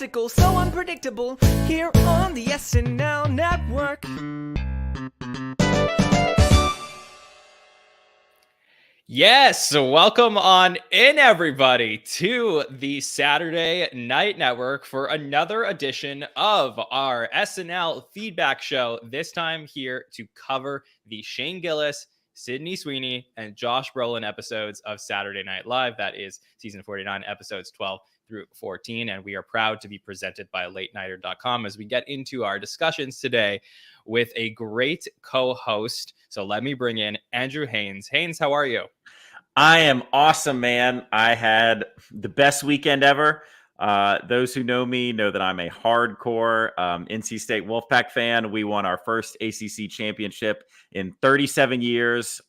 skeptical, so unpredictable, here on the SNL Network. Yes, welcome on in, everybody, to the Saturday Night Network for another edition of our SNL Feedback Show. This time here to cover the Shane Gillis, Sydney Sweeney, and Josh Brolin episodes of Saturday Night Live. That is season 49, episodes 12 through 14. And we are proud to be presented by LateNighter.com as we get into our discussions today with a great co-host. So let me bring in Andrew Haynes. Haynes, how are you? I am awesome, man. I had the best weekend ever. Those who know me know that I'm a hardcore NC State Wolfpack fan. We won our first ACC championship in 37 years.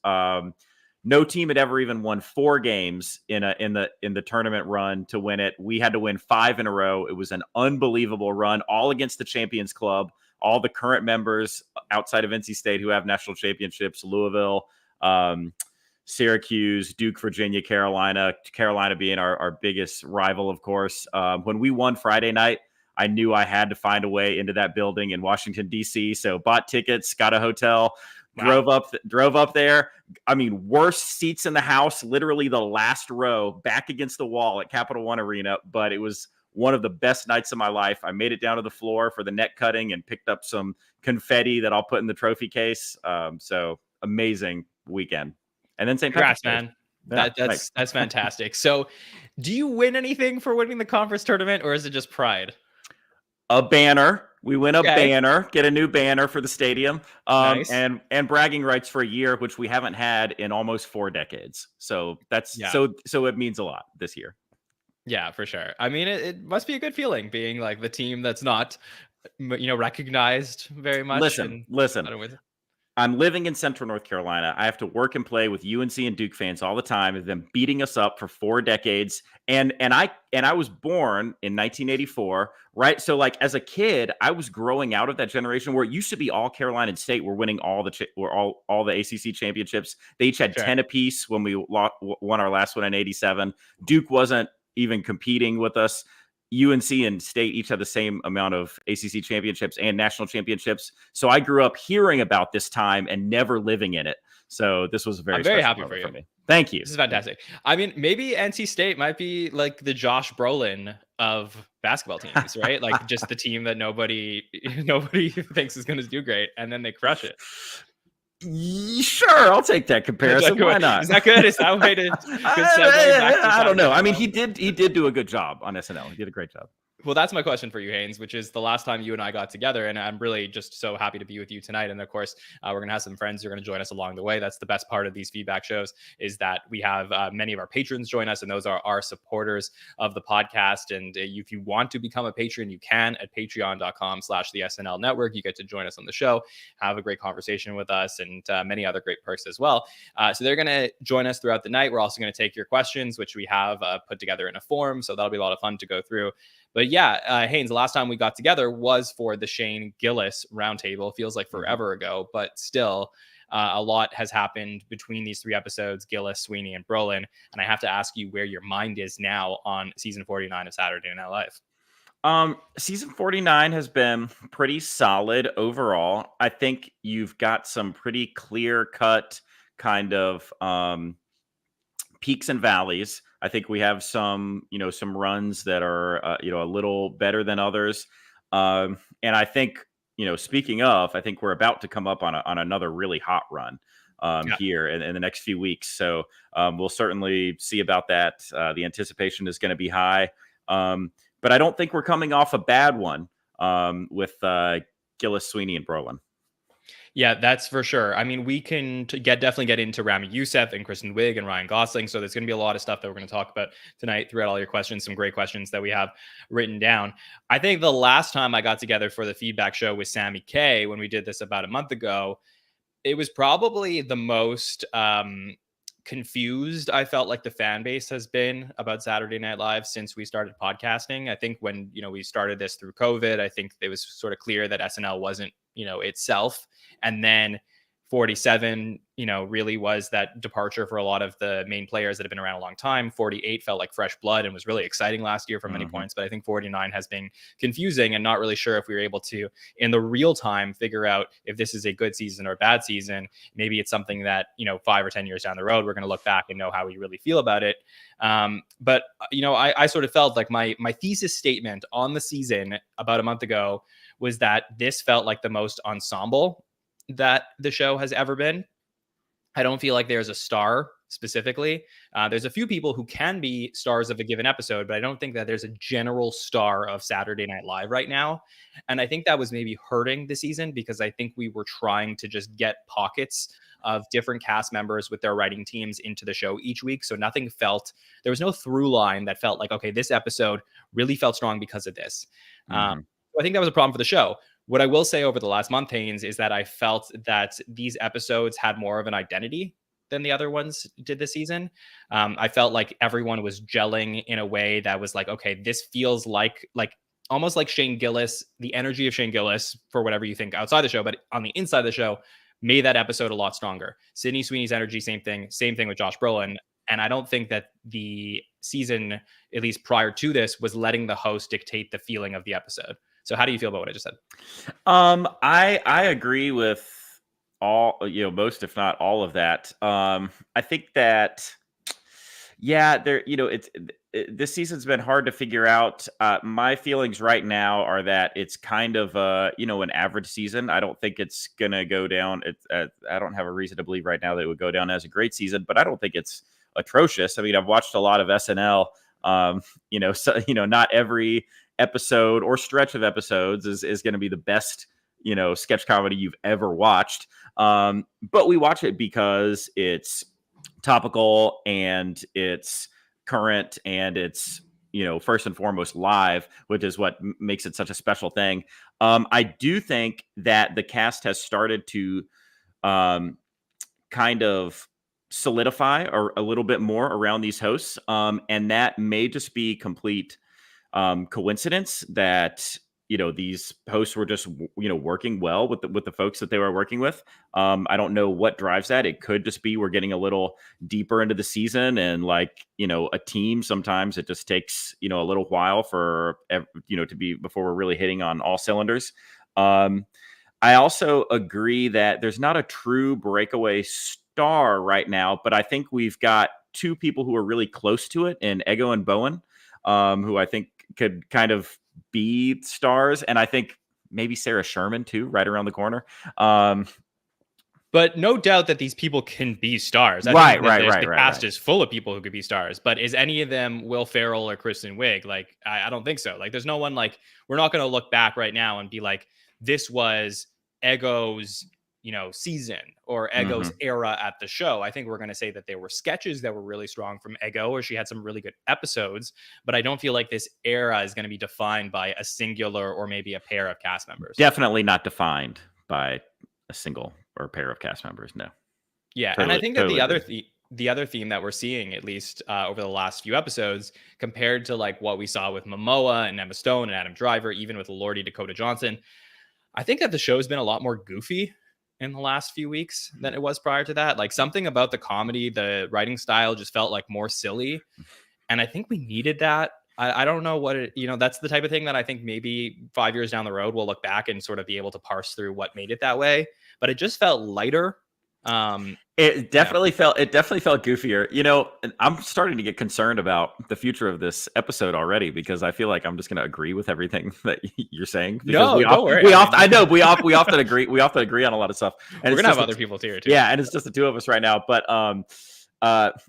No team had ever even won 4 games in the tournament run to win it. We had to win 5 in a row. It was an unbelievable run, all against the Champions Club, all the current members outside of NC State who have national championships, Louisville, Syracuse, Duke, Virginia, Carolina being our biggest rival, of course. When we won Friday night, I knew I had to find a way into that building in Washington, D.C. So bought tickets, got a hotel, drove up there. I mean, worst seats in the house, literally the last row, back against the wall at Capital One Arena. But it was one of the best nights of my life. I made it down to the floor for the net cutting and picked up some confetti that I'll put in the trophy case. So amazing weekend. And then St. Patrick's Day. Man. Yeah, that's fantastic. So do you win anything for winning the conference tournament, or is it just pride? A banner. We win a banner, get a new banner for the stadium, nice. and bragging rights for a year, which we haven't had in almost 4 decades. So that's so it means a lot this year. Yeah, for sure. I mean, it must be a good feeling being like the team that's not, recognized very much. Listen. I'm living in Central North Carolina. I have to work and play with UNC and Duke fans all the time. They've been beating us up for 4 decades. And I was born in 1984, right? So like as a kid, I was growing out of that generation where it used to be all Carolina State were winning all the ACC championships. They each had 10 apiece when we won our last one in 87. Duke wasn't even competing with us. UNC and State each have the same amount of ACC championships and national championships. So I grew up hearing about this time and never living in it. So this was I'm very happy for me. Thank you. This is fantastic. I mean, maybe NC State might be like the Josh Brolin of basketball teams, right? Like just the team that nobody thinks is going to do great, and then they crush it. Sure, I'll take that comparison. Why not? Is that good? Is that way to? I don't know. I mean, he did do a good job on SNL. He did a great job. Well, that's my question for you, Haynes, which is the last time you and I got together, and I'm really just so happy to be with you tonight. And of course, we're going to have some friends who are going to join us along the way. That's the best part of these feedback shows is that we have many of our patrons join us, and those are our supporters of the podcast. And if you want to become a patron, you can at patreon.com/the SNL Network. You get to join us on the show, have a great conversation with us, and many other great perks as well. So they're going to join us throughout the night. We're also going to take your questions, which we have put together in a form. So that'll be a lot of fun to go through. But yeah, Haynes, the last time we got together was for the Shane Gillis roundtable. Feels like forever ago, but still a lot has happened between these 3 episodes, Gillis, Sweeney, and Brolin. And I have to ask you where your mind is now on season 49 of Saturday Night Live. Season 49 has been pretty solid overall. I think you've got some pretty clear-cut kind of peaks and valleys. I think we have some runs that are, a little better than others. And I think, speaking of, I think we're about to come up on another really hot run here in the next few weeks. So we'll certainly see about that. The anticipation is going to be high. But I don't think we're coming off a bad one with Gillis, Sweeney, and Brolin. Yeah, that's for sure. I mean, we can definitely get into Rami Youssef and Kristen Wiig and Ryan Gosling. So there's going to be a lot of stuff that we're going to talk about tonight throughout all your questions, some great questions that we have written down. I think the last time I got together for the feedback show with Sammy K, when we did this about a month ago, it was probably the most confused I felt like the fan base has been about Saturday Night Live since we started podcasting. I think when, we started this through COVID, I think it was sort of clear that SNL wasn't, itself. And then 47, really was that departure for a lot of the main players that have been around a long time. 48 felt like fresh blood and was really exciting last year for many points. But I think 49 has been confusing and not really sure if we were able to, in the real time, figure out if this is a good season or a bad season. Maybe it's something that, 5 or 10 years down the road, we're going to look back and know how we really feel about it. But I sort of felt like my thesis statement on the season about a month ago was that this felt like the most ensemble that the show has ever been. I don't feel like there's a star specifically. There's a few people who can be stars of a given episode, but I don't think that there's a general star of Saturday Night Live right now. And I think that was maybe hurting the season because I think we were trying to just get pockets of different cast members with their writing teams into the show each week. So nothing felt, there was no through line that felt like, okay, this episode really felt strong because of this. I think that was a problem for the show. What I will say over the last month, Haynes, is that I felt that these episodes had more of an identity than the other ones did this season. I felt like everyone was gelling in a way that was like, okay, this feels like almost like Shane Gillis, the energy of Shane Gillis, for whatever you think outside the show, but on the inside of the show, made that episode a lot stronger. Sydney Sweeney's energy, same thing with Josh Brolin. And I don't think that the season, at least prior to this, was letting the host dictate the feeling of the episode. So how do you feel about what I just said? I agree with all, most, if not all of that. I think that, this season's been hard to figure out. My feelings right now are that it's kind of, an average season. I don't think it's going to go down. I don't have a reason to believe right now that it would go down as a great season, but I don't think it's atrocious. I mean, I've watched a lot of SNL, not every episode or stretch of episodes is going to be the best, sketch comedy you've ever watched. But we watch it because it's topical and it's current and it's, first and foremost live, which is what makes it such a special thing. I do think that the cast has started to kind of solidify or a little bit more around these hosts. And that may just be complete coincidence that these hosts were just working well with the folks that they were working with. I don't know what drives that. It could just be we're getting a little deeper into the season, and a team, sometimes it just takes a little while for to be before we're really hitting on all cylinders. I also agree that there's not a true breakaway star right now, but I think we've got two people who are really close to it in Ego and Bowen, who I think could kind of be stars. And I think maybe Sarah Sherman too, right around the corner. But no doubt that these people can be stars. Right. The cast is full of people who could be stars, but is any of them Will Ferrell or Kristen Wiig? I don't think so. There's no one we're not going to look back right now and be like, this was Ego's, season or Ego's era at the show. I think we're going to say that there were sketches that were really strong from Ego, or she had some really good episodes, but I don't feel like this era is going to be defined by a singular or maybe a pair of cast members. Definitely not defined by a single or a pair of cast members. No. Yeah. Totally, and I think that the other theme that we're seeing, at least over the last few episodes, compared to what we saw with Momoa and Emma Stone and Adam Driver, even with Lordy Dakota Johnson, I think that the show's been a lot more goofy in the last few weeks than it was prior to that. Something about the comedy, the writing style just felt more silly. And I think we needed that. I don't know what it, that's the type of thing that I think maybe 5 years down the road, we'll look back and sort of be able to parse through what made it that way. But it just felt lighter. It definitely felt goofier. And I'm starting to get concerned about the future of this episode already, because I feel like I'm just going to agree with everything that you're saying. No, don't worry. We often agree. We often agree on a lot of stuff. And we're going to have other people here too. Yeah, and it's just the two of us right now. But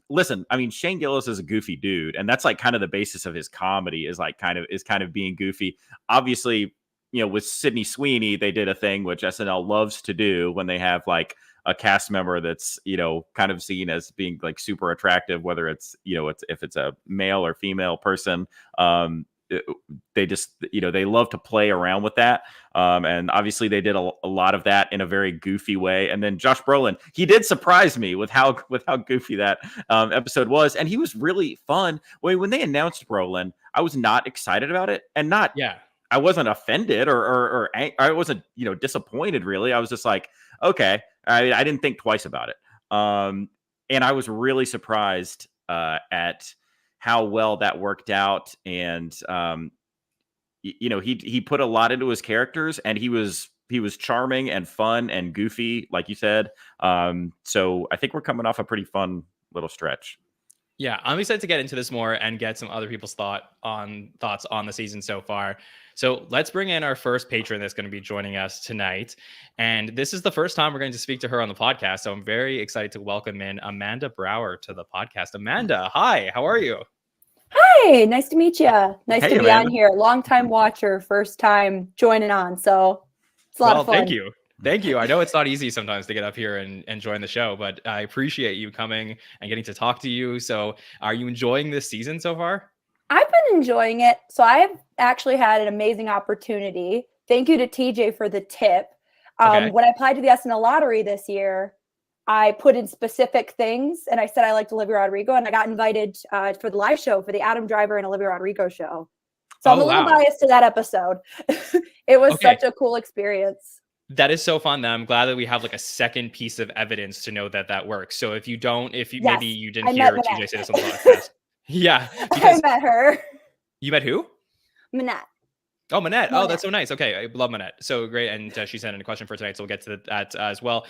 listen, I mean, Shane Gillis is a goofy dude, and that's kind of the basis of his comedy is kind of being goofy. Obviously, with Sydney Sweeney, they did a thing which SNL loves to do when they have a cast member that's, kind of seen as being super attractive, whether it's, if it's a male or female person. They just, they love to play around with that. And obviously they did a lot of that in a very goofy way. And then Josh Brolin, he did surprise me with how goofy that episode was. And he was really fun. When they announced Brolin, I was not excited about it, and I wasn't offended or I wasn't, disappointed really. I was just like, okay, I didn't think twice about it. And I was really surprised at how well that worked out. And he put a lot into his characters, and he was charming and fun and goofy, like you said. So I think we're coming off a pretty fun little stretch. Yeah, I'm excited to get into this more and get some other people's thoughts on the season so far. So let's bring in our first patron that's going to be joining us tonight. And this is the first time we're going to speak to her on the podcast. So I'm very excited to welcome in Amanda Brower to the podcast. Amanda, hi, how are you? Hi, nice to meet you. Nice to be Amanda. on here. Long time watcher, first time joining on. So it's a lot of fun. Thank you. Thank you. I know it's not easy sometimes to get up here and join the show, but I appreciate you coming and getting to talk to you. So are you enjoying this season so far? I've been enjoying it. So I have actually had an amazing opportunity. Thank you to TJ for the tip. Okay. When I applied to the SNL lottery this year, I put in specific things and I said I liked Olivia Rodrigo, and I got invited for the live show for the Adam Driver and Olivia Rodrigo show. So I'm a little biased to that episode. It was such a cool experience. That is so fun. That I'm glad that we have like a second piece of evidence to know that works. So if you Yes, maybe you didn't I hear met TJ say this on the podcast. Yeah. I met her. You met who? Manette. Oh, Manette. Oh, Manette. that's so nice. Okay. I love Manette. So great. And she sent in a question for tonight. So we'll get to that as well.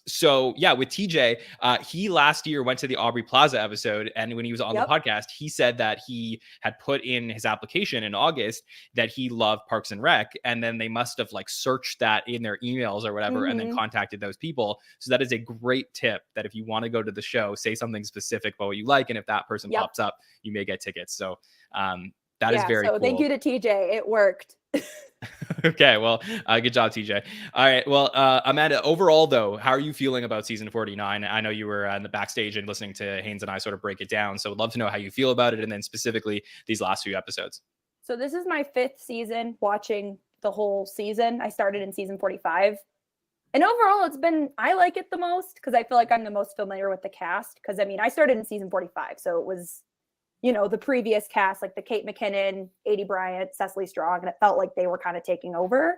So yeah, with TJ, he last year went to the Aubrey Plaza episode. And when he was on the podcast, he said that he had put in his application in August that he loved Parks and Rec. And then they must have like searched that in their emails or whatever, and then contacted those people. So that is a great tip that if you want to go to the show, say something specific about what you like. And if that person pops up, you may get tickets. So, that is very cool. Thank you to TJ. It worked. Okay. Well, good job, TJ. All right. Well, Amanda, overall, though, how are you feeling about season 49? I know you were in the backstage and listening to Haynes and I sort of break it down. So I'd love to know how you feel about it. And then specifically these last few episodes. So this is my 5th season watching the whole season. I started in season 45. And overall, I like it the most because I feel like I'm the most familiar with the cast. Because, I mean, I started in season 45. So it was, the previous cast, like the Kate McKinnon, Adie Bryant, Cecily Strong, and it felt like they were kind of taking over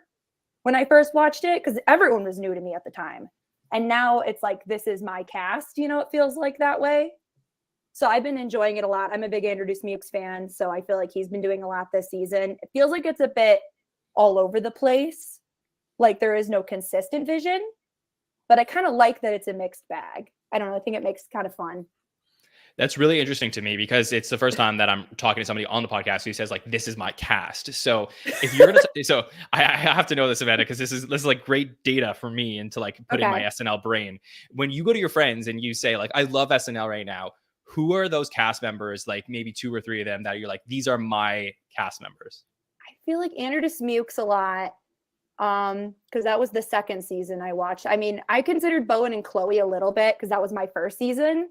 when I first watched it because everyone was new to me at the time. And now it's like, this is my cast, it feels like that way. So I've been enjoying it a lot. I'm a big Andrew Dismukes fan, so I feel like he's been doing a lot this season. It feels like it's a bit all over the place. Like there is no consistent vision, but I kind of like that it's a mixed bag. I don't know. I think it makes it kind of fun. That's really interesting to me because it's the first time that I'm talking to somebody on the podcast who says like, this is my cast. So if you're going to, so I have to know this, Amanda, because this is like great data for me and to like put in my SNL brain. When you go to your friends and you say like, I love SNL right now, who are those cast members? Like maybe 2 or 3 of them that you're like, these are my cast members. I feel like Andrew Dismukes a lot. Because that was the 2nd season I watched. I mean, I considered Bowen and Chloe a little bit because that was my 1st season.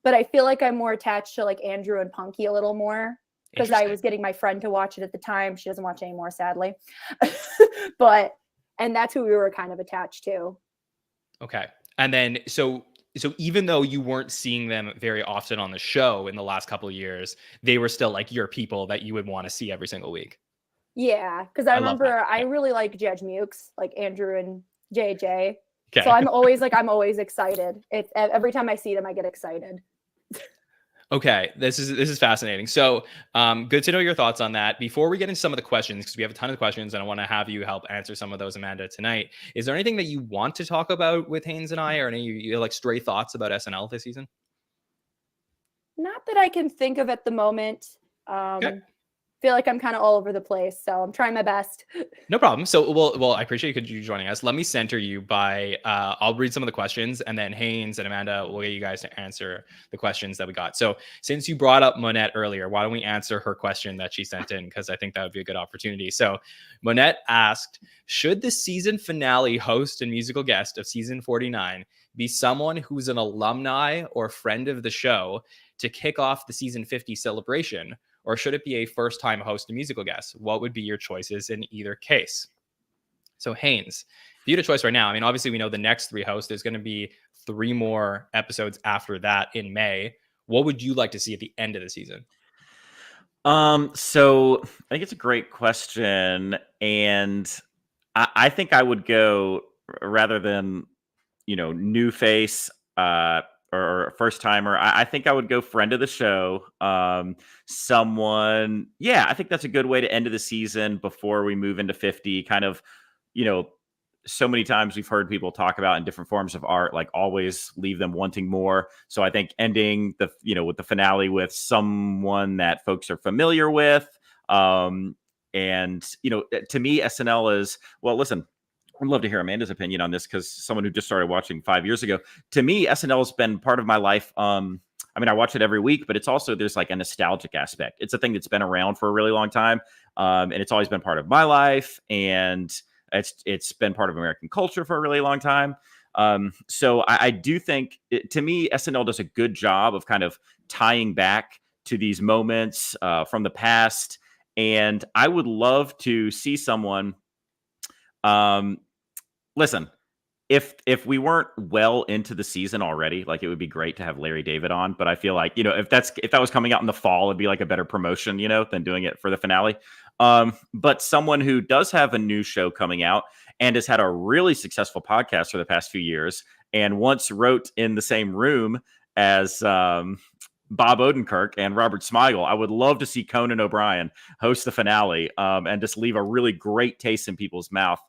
But I feel like I'm more attached to like Andrew and Punky a little more because I was getting my friend to watch it at the time. She doesn't watch anymore, sadly. And that's who we were kind of attached to. Okay. And then, so even though you weren't seeing them very often on the show in the last couple of years, they were still like your people that you would want to see every single week. Yeah. Because I remember I really like Judge Mukes, like Andrew and JJ. Okay. So I'm always excited. Every time I see them, I get excited. Okay, this is fascinating. So good to know your thoughts on that. Before we get into some of the questions, because we have a ton of questions and I want to have you help answer some of those, Amanda, tonight. Is there anything that you want to talk about with Haynes and I, or any you like stray thoughts about SNL this season? Not that I can think of at the moment. Okay. Feel like I'm kind of all over the place, so I'm trying my best. No problem. So, well, I appreciate you joining us. Let me center you by, I'll read some of the questions and then Haynes and Amanda will get you guys to answer the questions that we got. So since you brought up Monette earlier, why don't we answer her question that she sent in? Because I think that would be a good opportunity. So Monette asked, should the season finale host and musical guest of season 49 be someone who's an alumni or friend of the show to kick off the season 50 celebration? Or should it be a first-time host and musical guest? What would be your choices in either case? So Haynes, if you had a choice right now, I mean, obviously we know the next 3 hosts, there's going to be 3 more episodes after that in May. What would you like to see at the end of the season? So I think it's a great question. And I think I would go rather than new face, or first timer, I think I would go friend of the show. Someone, yeah, I think that's a good way to end of the season before we move into 50. Kind of, so many times we've heard people talk about in different forms of art, like always leave them wanting more. So I think ending with the finale with someone that folks are familiar with. And to me, SNL is, well, listen, I'd love to hear Amanda's opinion on this, because someone who just started watching 5 years ago, to me, SNL has been part of my life. I mean, I watch it every week, but it's also, there's like a nostalgic aspect. It's a thing that's been around for a really long time. And it's always been part of my life. And it's been part of American culture for a really long time. So I do think, to me, SNL does a good job of kind of tying back to these moments from the past. And I would love to see someone, listen, if we weren't well into the season already, like, it would be great to have Larry David on. But I feel like, if that was coming out in the fall, it'd be like a better promotion, than doing it for the finale. But someone who does have a new show coming out and has had a really successful podcast for the past few years, and once wrote in the same room as Bob Odenkirk and Robert Smigel, I would love to see Conan O'Brien host the finale, and just leave a really great taste in people's mouth.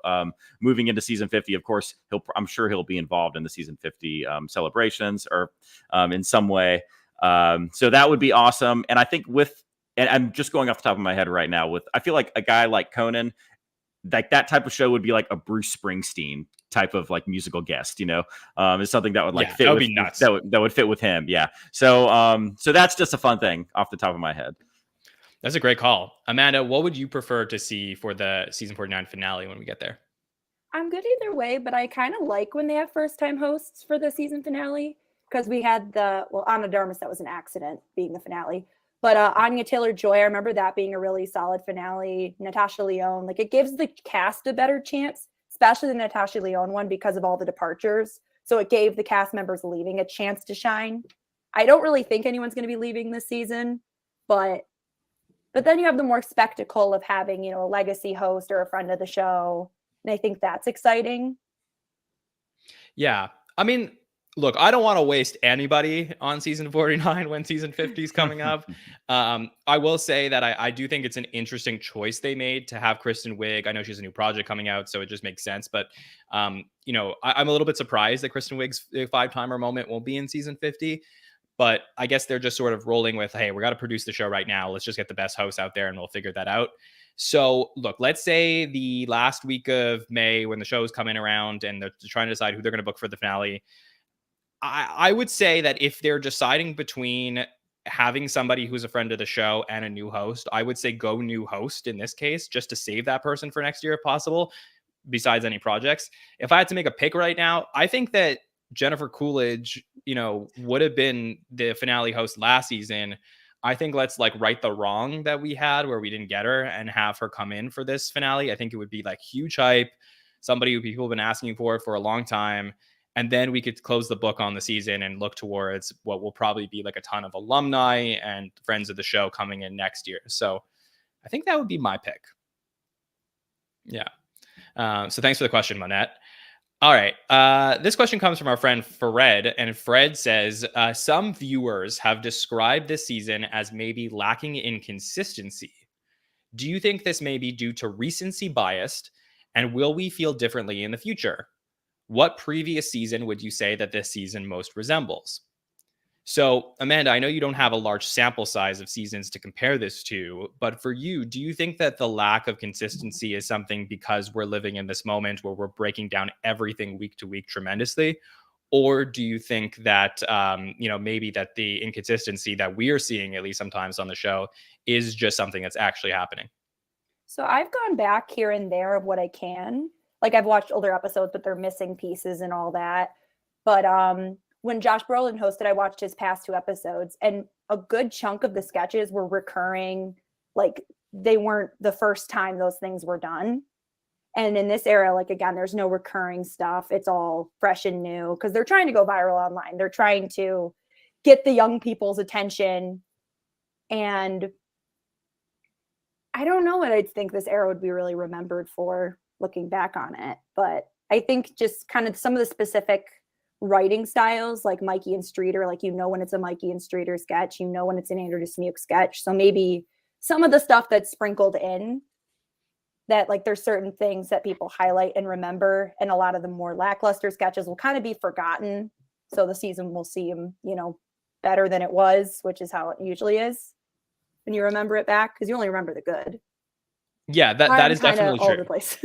Moving into season 50, of course, I'm sure he'll be involved in the season 50 celebrations, or in some way. So that would be awesome. And I think and I'm just going off the top of my head right now, I feel like a guy like Conan, like that type of show would be like a Bruce Springsteen type of like musical guest, is something that would fit. That would be nuts. That would fit with him. Yeah. So that's just a fun thing off the top of my head. That's a great call. Amanda, what would you prefer to see for the season 49 finale when we get there? I'm good either way, but I kind of like when they have first time hosts for the season finale, because we had Anna Darmus, that was an accident being the finale. But Anya Taylor-Joy, I remember that being a really solid finale. Natasha Lyonne, like, it gives the cast a better chance, especially the Natasha Lyonne one, because of all the departures. So it gave the cast members leaving a chance to shine. I don't really think anyone's going to be leaving this season, but then you have the more spectacle of having, a legacy host or a friend of the show. And I think that's exciting. Yeah. I mean, look, I don't want to waste anybody on season 49 when season 50 is coming up. I will say that I do think it's an interesting choice they made to have Kristen Wiig. I know she has a new project coming out, so it just makes sense. But, I'm a little bit surprised that Kristen Wiig's 5-timer moment won't be in season 50. But I guess they're just sort of rolling with, hey, we got to produce the show right now. Let's just get the best hosts out there and we'll figure that out. So look, let's say the last week of May, when the show is coming around and they're trying to decide who they're going to book for the finale, I would say that if they're deciding between having somebody who's a friend of the show and a new host, I would say go new host in this case, just to save that person for next year if possible, besides any projects. If I had to make a pick right now, I think that Jennifer Coolidge, would have been the finale host last season. I think let's right the wrong that we had where we didn't get her and have her come in for this finale. I think it would be huge hype, somebody who people have been asking for a long time. And then we could close the book on the season and look towards what will probably be a ton of alumni and friends of the show coming in next year. So I think that would be my pick. Yeah. So thanks for the question, Monette. All right. This question comes from our friend Fred, and Fred says, some viewers have described this season as maybe lacking in consistency. Do you think this may be due to recency bias, and will we feel differently in the future? What previous season would you say that this season most resembles? So, Amanda, I know you don't have a large sample size of seasons to compare this to, but for you, do you think that the lack of consistency is something because we're living in this moment where we're breaking down everything week to week tremendously? Or do you think that, maybe that the inconsistency that we are seeing, at least sometimes on the show, is just something that's actually happening? So I've gone back here and there of what I can. I've watched older episodes, but they're missing pieces and all that. But when Josh Brolin hosted, I watched his past 2 episodes, and a good chunk of the sketches were recurring. They weren't the first time those things were done. And in this era, again, there's no recurring stuff. It's all fresh and new because they're trying to go viral online. They're trying to get the young people's attention. And I don't know what I'd think this era would be really remembered for looking back on it. But I think just kind of some of the specific writing styles like Mikey and Streeter. Like, when it's a Mikey and Streeter sketch, when it's an Andrew Dismuke sketch. So maybe some of the stuff that's sprinkled in, that like there's certain things that people highlight and remember, and a lot of the more lackluster sketches will kind of be forgotten. So the season will seem, better than it was, which is how it usually is when you remember it back, because you only remember the good. Yeah, that is definitely all true. over the place.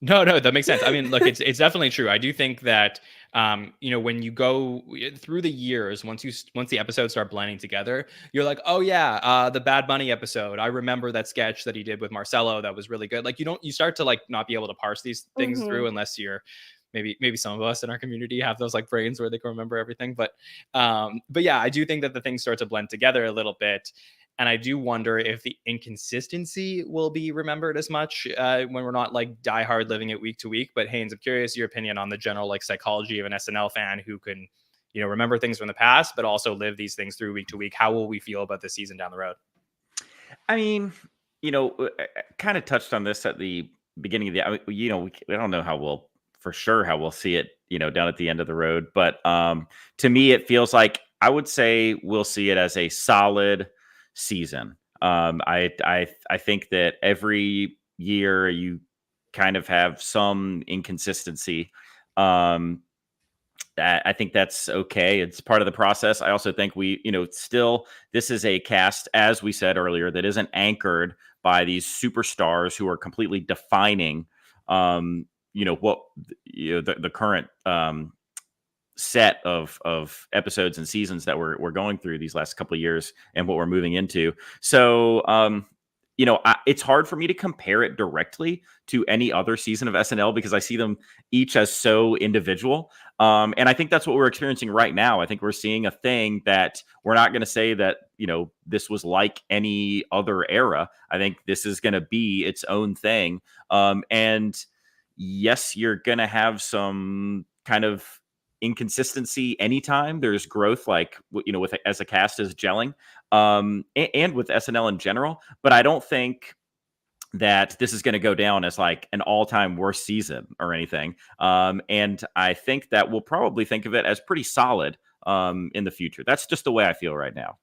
No, that makes sense. I mean, look, it's definitely true. I do think that when you go through the years, once the episodes start blending together, you're like, oh yeah, the Bad Bunny episode. I remember that sketch that he did with Marcelo. That was really good. Like you start to like not be able to parse these things through unless you're maybe some of us in our community have those like brains where they can remember everything. But yeah, I do think that the things start to blend together a little bit. And I do wonder if the inconsistency will be remembered as much when we're not like diehard living it week to week. But Haynes, I'm curious your opinion on the general like psychology of an SNL fan who can, remember things from the past, but also live these things through week to week. How will we feel about the season down the road? I mean, I kind of touched on this at the beginning of the, we don't know how we'll see it, down at the end of the road. But to me, it feels like I would say we'll see it as a solid season. I think that every year you kind of have some inconsistency. I think that's okay. It's part of the process. I also think still this is a cast, as we said earlier, that isn't anchored by these superstars who are completely defining, what the current set of episodes and seasons that we're going through these last couple of years and what we're moving into. So, it's hard for me to compare it directly to any other season of SNL because I see them each as so individual. And I think that's what we're experiencing right now. I think we're seeing a thing that we're not going to say that, this was like any other era. I think this is going to be its own thing. And yes, you're going to have some kind of inconsistency anytime there's growth, like with as a cast is gelling, and with SNL in general. But I don't think that this is going to go down as like an all-time worst season or anything. And I think that we'll probably think of it as pretty solid in the future. That's just the way I feel right now.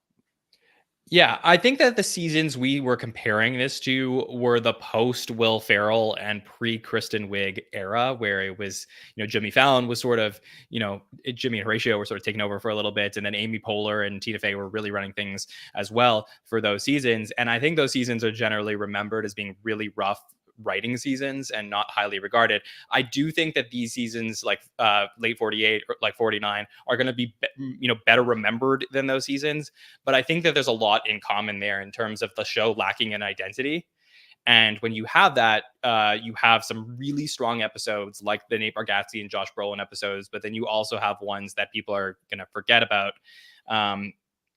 Yeah, I think that the seasons we were comparing this to were the post Will Ferrell and pre Kristen Wiig era, where it was, Jimmy Fallon was sort of, Jimmy and Horatio were sort of taking over for a little bit. And then Amy Poehler and Tina Fey were really running things as well for those seasons. And I think those seasons are generally remembered as being really rough writing seasons and not highly regarded. I do think that these seasons like late 48 or like 49 are going to be better remembered than those seasons, but I think that there's a lot in common there in terms of the show lacking an identity. And when you have that, you have some really strong episodes like the Nate Bargatze and Josh Brolin episodes, but then you also have ones that people are going to forget about.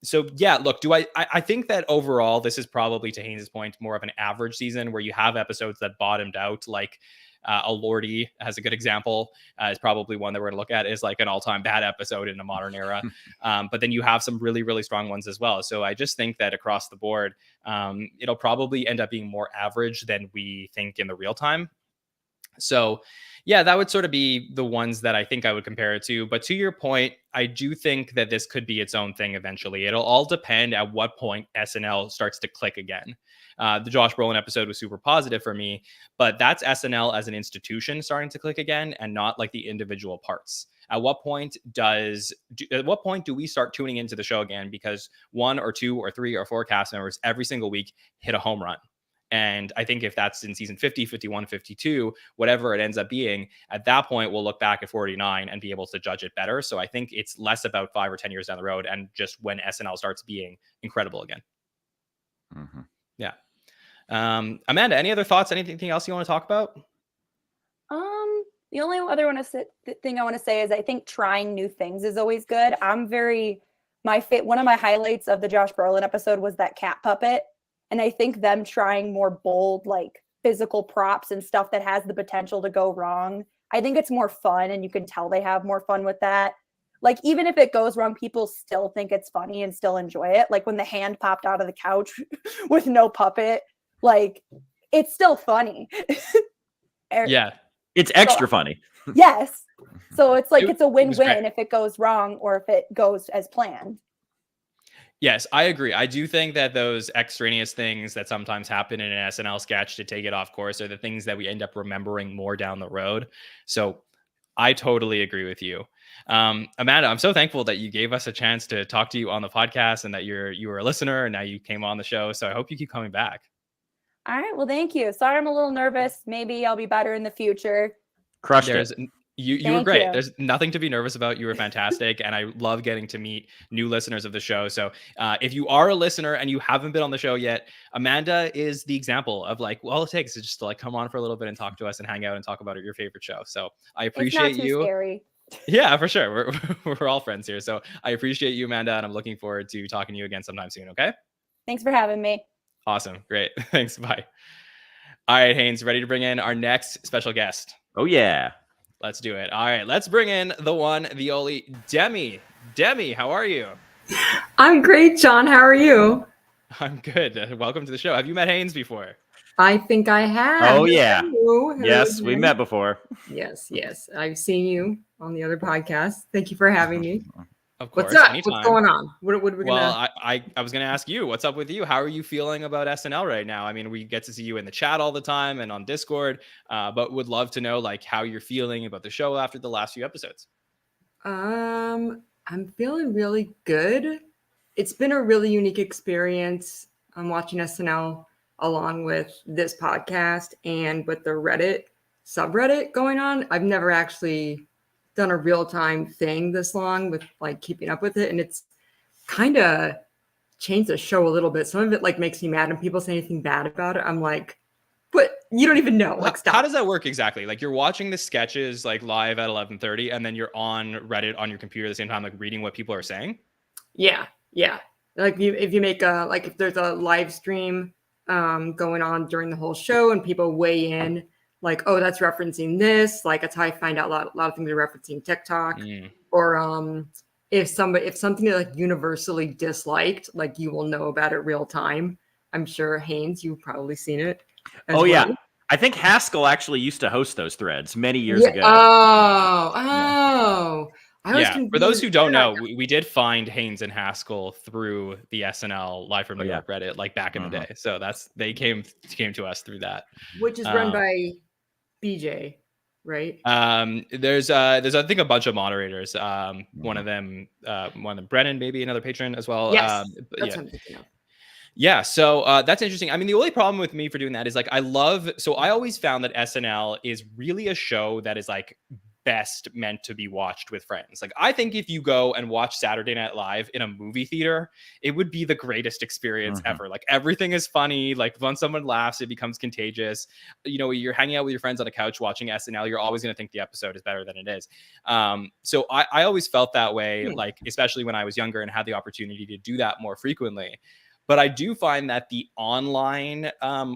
So yeah, look, I think that overall, this is probably, to Haynes' point, more of an average season where you have episodes that bottomed out, like a Lordy has a good example, is probably one that we're going to look at is like an all-time bad episode in a modern era. But then you have some really, really strong ones as well. So I just think that across the board, it'll probably end up being more average than we think in the real time. So yeah, that would sort of be the ones that I think I would compare it to. But to your point, I do think that this could be its own thing eventually. It'll all depend at what point SNL starts to click again. The Josh Brolin episode was super positive for me, but that's SNL as an institution starting to click again and not like the individual parts. At what point do we start tuning into the show again because 1 or 2 or 3 or 4 cast members every single week hit a home run? And I think if that's in season 50, 51, 52, whatever it ends up being, at that point, we'll look back at 49 and be able to judge it better. So I think it's less about 5 or 10 years down the road and just when SNL starts being incredible again. Mm-hmm. Yeah. Amanda, any other thoughts? Anything else you want to talk about? The only other thing I want to say is I think trying new things is always good. One of my highlights of the Josh Brolin episode was that cat puppet. And I think them trying more bold, like physical props and stuff that has the potential to go wrong. I think it's more fun and you can tell they have more fun with that. Like, even if it goes wrong, people still think it's funny and still enjoy it. Like when the hand popped out of the couch with no puppet, like it's still funny. Yeah. It's extra funny. Yes. So it's like It- it's a it was great. win-win if it goes wrong or if it goes as planned. Yes, I agree. I do think that those extraneous things that sometimes happen in an SNL sketch to take it off course are the things that we end up remembering more down the road. So I totally agree with you. Amanda, I'm so thankful that you gave us a chance to talk to you on the podcast and that you were a listener and now you came on the show. So I hope you keep coming back. All right. Well, thank you. Sorry, I'm a little nervous. Maybe I'll be better in the future. Crushed There's it. you were Thank great. you. There's nothing to be nervous about. You were fantastic, and I love getting to meet new listeners of the show. So if you are a listener and you haven't been on the show yet, Amanda is the example of like, well, all it takes is just to like come on for a little bit and talk to us and hang out and talk about your favorite show. So I appreciate It's not too you. scary. Yeah, for sure. We're all friends here. So I appreciate you, Amanda, and I'm looking forward to talking to you again sometime soon. Okay. Thanks for having me. Awesome. Great. Thanks. Bye. All right, Haynes, ready to bring in our next special guest? Oh yeah. Let's do it. All right, let's bring in the one, the only Demi. Demi, how are you? I'm great, John. How are you? I'm good. Welcome to the show. Have you met Haynes before? I think I have. Oh yeah. Hello. Yes, we Jen. met before. Yes. I've seen you on the other podcast. Thank you for having me. Of course. What's up? Anytime. What's going on? What are we Well, gonna? I was going to ask you, what's up with you? How are you feeling about SNL right now? I mean, we get to see you in the chat all the time and on Discord, but would love to know like how you're feeling about the show after the last few episodes. I'm feeling really good. It's been a really unique experience. I'm watching SNL along with this podcast and with the Reddit subreddit going on. I've never actually done a real-time thing this long with like keeping up with it, and it's kind of changed the show a little bit. Some of it like makes me mad, and people say anything bad about it, I'm like, but you don't even know. Like, stop. How does that work exactly? Like you're watching the sketches like live at 11:30 and then you're on Reddit on your computer at the same time, like reading what people are saying? Yeah. Like if you make a like if there's a live stream going on during the whole show and people weigh in, like, oh, that's referencing this. Like that's how I find out a lot of things are referencing TikTok. Or if something is like universally disliked, like you will know about it real time. I'm sure Haynes, you've probably seen it. Oh well. yeah. I think Haskell actually used to host those threads many years ago. Yeah. For those who don't know, we did find Haynes and Haskell through the SNL Live from New York Reddit, like back in the day. So they came to us through that, which is run by BJ, right? There's I think a bunch of moderators. One of them, Brennan, maybe another patron as well. Yes, that's what I'm thinking of. Yeah, so that's interesting. I mean, the only problem with me for doing that is like I always found that SNL is really a show that is like best meant to be watched with friends. Like I think if you go and watch Saturday Night Live in a movie theater, it would be the greatest experience ever. Like everything is funny. Like when someone laughs, it becomes contagious. You know, you're hanging out with your friends on a couch watching SNL, you're always going to think the episode is better than it is. So I always felt that way, like especially when I was younger and had the opportunity to do that more frequently. But I do find that the online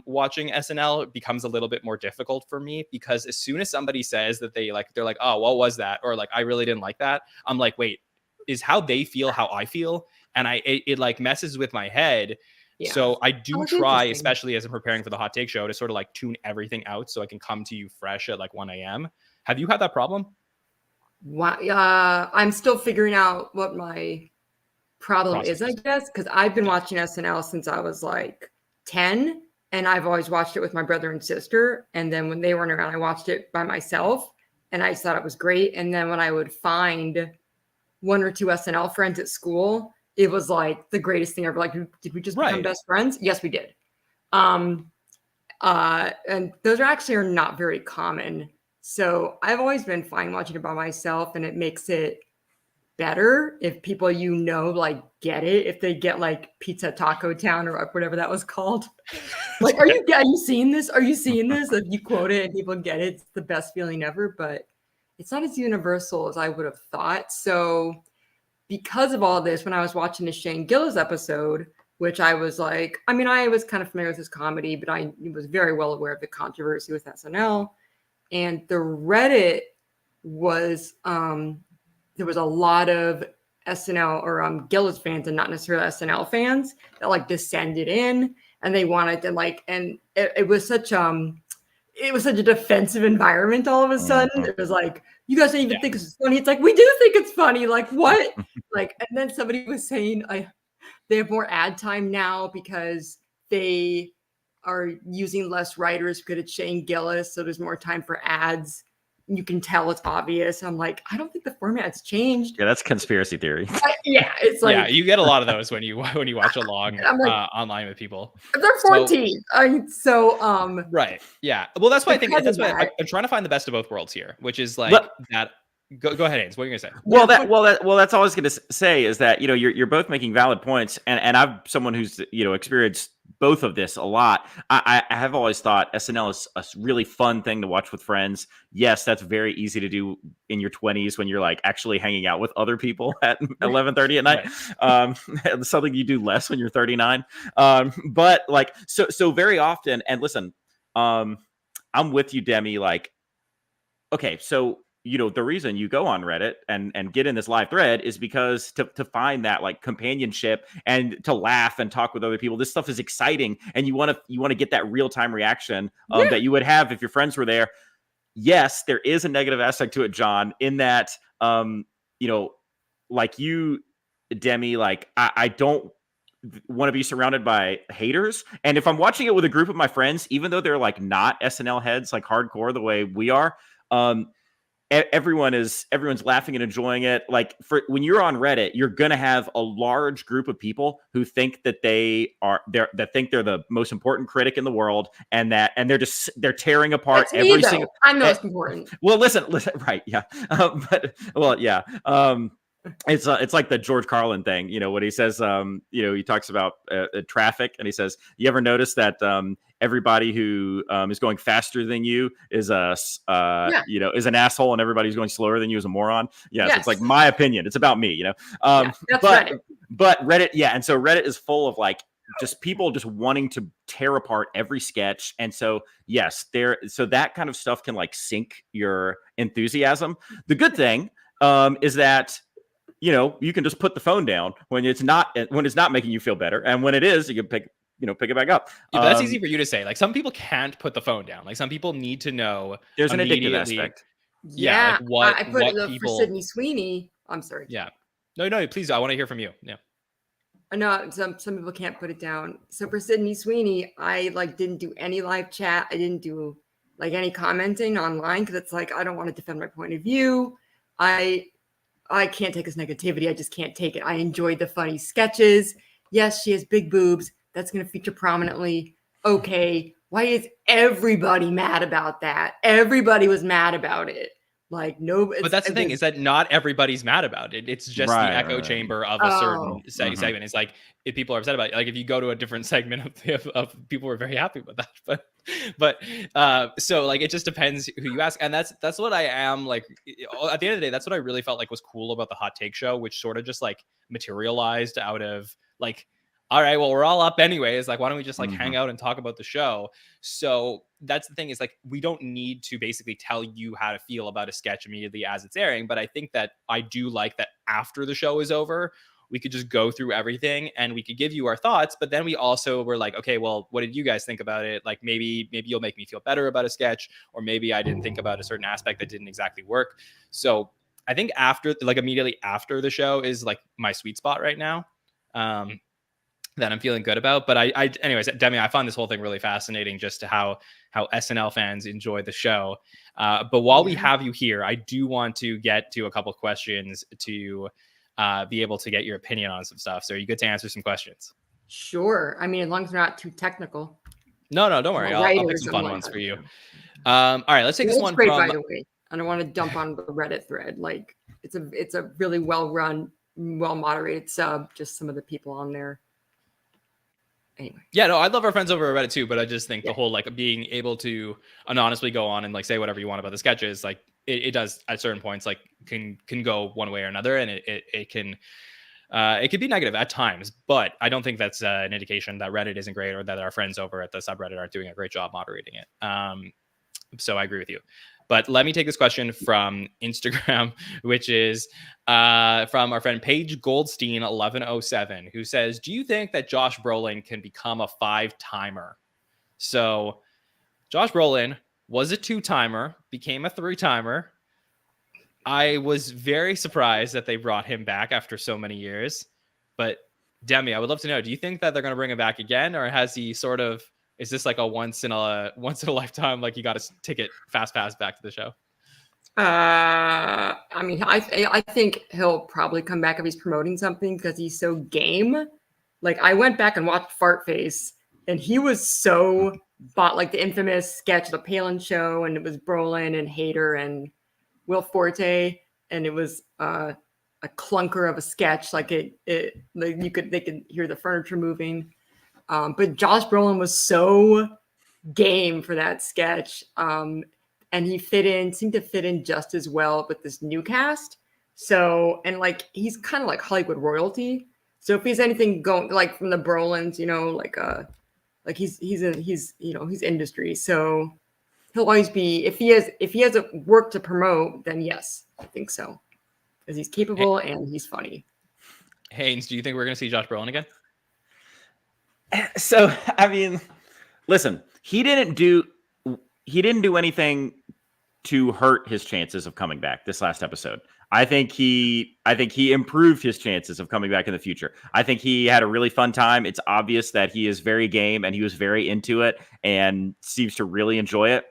watching SNL becomes a little bit more difficult for me because as soon as somebody says that they're like, oh, what was that? Or like, I really didn't like that. I'm like, wait, is how they feel how I feel? And it like messes with my head. Yeah. So I do try, especially as I'm preparing for the Hot Take Show, to sort of like tune everything out so I can come to you fresh at like 1 a.m. Have you had that problem? I'm still figuring out what my problem is, I guess, because I've been watching SNL since I was like 10, and I've always watched it with my brother and sister. And then when they weren't around, I watched it by myself, and I just thought it was great. And then when I would find one or two SNL friends at school, it was like the greatest thing ever. Like, did we just become best friends? Yes, we did. And those are not very common. So I've always been fine watching it by myself, and it makes it better if people like get it, if they get like Pizza Taco Town or whatever that was called. Like, are you seeing this? Are you seeing this? If you quote it and people get it, it's the best feeling ever, but it's not as universal as I would have thought. So because of all this, when I was watching the Shane Gillis episode, which I was like, I mean, I was kind of familiar with his comedy, but I was very well aware of the controversy with SNL. And the Reddit was, there was a lot of SNL or Gillis fans and not necessarily SNL fans that like descended in, and they wanted to like, and it was such it was such a defensive environment all of a sudden. It was like, you guys don't even Yeah. think it's funny. It's like, we do think it's funny. Like, what? Like, and then somebody was saying they have more ad time now because they are using less writers because it's Shane Gillis, so there's more time for ads. You can tell it's obvious. I'm like, I don't think the format's changed. Yeah, that's conspiracy theory. Yeah, it's like, Yeah, you get a lot of those when you watch along I'm like, online with people. they're 14. Right. Yeah. Well, that's why I think because that's of why that- I'm trying to find the best of both worlds here, which is like But- that. Go ahead, Haynes. What are you gonna say? Well, that's all I was going to say is that, you're both making valid points, and I'm someone who's experienced both of this a lot. I have always thought SNL is a really fun thing to watch with friends. Yes, that's very easy to do in your 20s when you're like actually hanging out with other people at 11:30 at night. Something you do less when you're 39. But like so very often, and listen, I'm with you, Demi. Like, okay, so the reason you go on Reddit and get in this live thread is because to find that like companionship and to laugh and talk with other people. This stuff is exciting, and you want to get that real time reaction that you would have if your friends were there. Yes, there is a negative aspect to it, John, in that like you, Demi, like I don't want to be surrounded by haters. And if I'm watching it with a group of my friends, even though they're like not SNL heads, like hardcore the way we are, everyone's laughing and enjoying it. Like when you're on Reddit, you're gonna have a large group of people who think that they're the most important critic in the world, and they're tearing apart That's me, single. I'm the most important. Well, listen, right, yeah, it's like the George Carlin thing, when he says, he talks about traffic, and he says, you ever notice that everybody who is going faster than you is is an asshole, and everybody who's going slower than you is a moron. Yes. It's like my opinion. It's about me, That's Reddit. But Reddit, and so Reddit is full of like just people just wanting to tear apart every sketch, and so yes, so that kind of stuff can like sink your enthusiasm. The good thing is that you can just put the phone down when it's not making you feel better, and when it is, you can pick it back up. Yeah, but that's easy for you to say. Like, some people can't put the phone down. Like, some people need to know. There's an addictive aspect. Yeah, like I put it people, for Sydney Sweeney. I'm sorry. Yeah. No, please. I want to hear from you. Yeah. No, some people can't put it down. So for Sydney Sweeney, I didn't do any live chat. I didn't do any commenting online because it's like, I don't want to defend my point of view. I can't take this negativity. I just can't take it. I enjoyed the funny sketches. Yes, she has big boobs. That's going to feature prominently. Okay. Why is everybody mad about that? Everybody was mad about it. Like, no. But that's the thing, is that not everybody's mad about it. It's just the echo chamber of a certain segment. It's like, if people are upset about it, like if you go to a different segment of people were very happy with that. But so like, it just depends who you ask. And that's what I am like, at the end of the day, that's what I really felt like was cool about the Hot Take Show, which sort of just like materialized out of like, all right, well, we're all up anyways. Like, why don't we just like hang out and talk about the show? So that's the thing, is like, we don't need to basically tell you how to feel about a sketch immediately as it's airing. But I think that I do like that after the show is over, we could just go through everything and we could give you our thoughts. But then we also were like, okay, well, what did you guys think about it? Like, maybe you'll make me feel better about a sketch, or maybe I didn't think about a certain aspect that didn't exactly work. So I think immediately after the show is like my sweet spot right now. That I'm feeling good about. But anyways, Demi, I find this whole thing really fascinating, just to how SNL fans enjoy the show. But while we have you here, I do want to get to a couple of questions to be able to get your opinion on some stuff. So are you good to answer some questions? Sure. I mean, as long as they're not too technical. No, don't worry. I'll pick some fun ones for you. All right, let's take this one great, from... by the way. I don't want to dump on the Reddit thread. Like, it's a really well-run, well-moderated sub. Just some of the people on there. Anyway. Yeah, no, I love our friends over at Reddit too, but I just think the whole like being able to anonymously go on and like say whatever you want about the sketches, like it does at certain points like can go one way or another, and it can be negative at times, but I don't think that's an indication that Reddit isn't great or that our friends over at the subreddit aren't doing a great job moderating it. So I agree with you. But let me take this question from Instagram, which is from our friend Paige Goldstein 1107, who says, do you think that Josh Brolin can become a 5-timer? So Josh Brolin was a 2-timer, became a 3-timer. I was very surprised that they brought him back after so many years. But Demi, I would love to know, do you think that they're going to bring him back again, or has he sort of, is this like a once in a lifetime, like you got a ticket fast pass back to the show? I mean, I think he'll probably come back if he's promoting something because he's so game. Like, I went back and watched Fart Face, and he was so like the infamous sketch, the Palin Show, and it was Brolin and Hader and Will Forte, and it was a clunker of a sketch. Like they could hear the furniture moving. But Josh Brolin was so game for that sketch. And he seemed to fit in just as well with this new cast. So, and like, he's kind of like Hollywood royalty. So if he's anything going like from the Brolins, like he's industry. So he'll always be, if he has a work to promote, then yes, I think so. Because he's capable and he's funny. Haynes, do you think we're going to see Josh Brolin again? So, I mean, listen, he didn't do anything to hurt his chances of coming back this last episode. I think he improved his chances of coming back in the future. I think he had a really fun time. It's obvious that he is very game and he was very into it and seems to really enjoy it.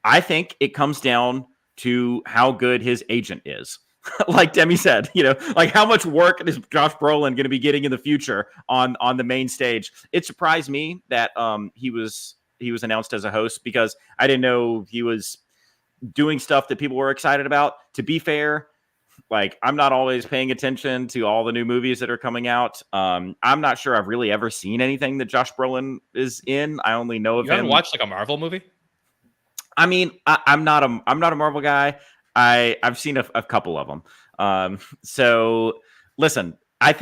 I think it comes down to how good his agent is. Like Demi said, like how much work is Josh Brolin going to be getting in the future on the main stage? It surprised me that he was announced as a host because I didn't know he was doing stuff that people were excited about. To be fair, like I'm not always paying attention to all the new movies that are coming out. I'm not sure I've really ever seen anything that Josh Brolin is in. I only know of him. You haven't watched like a Marvel movie? I mean, I'm not a Marvel guy. I've seen a couple of them. So listen, I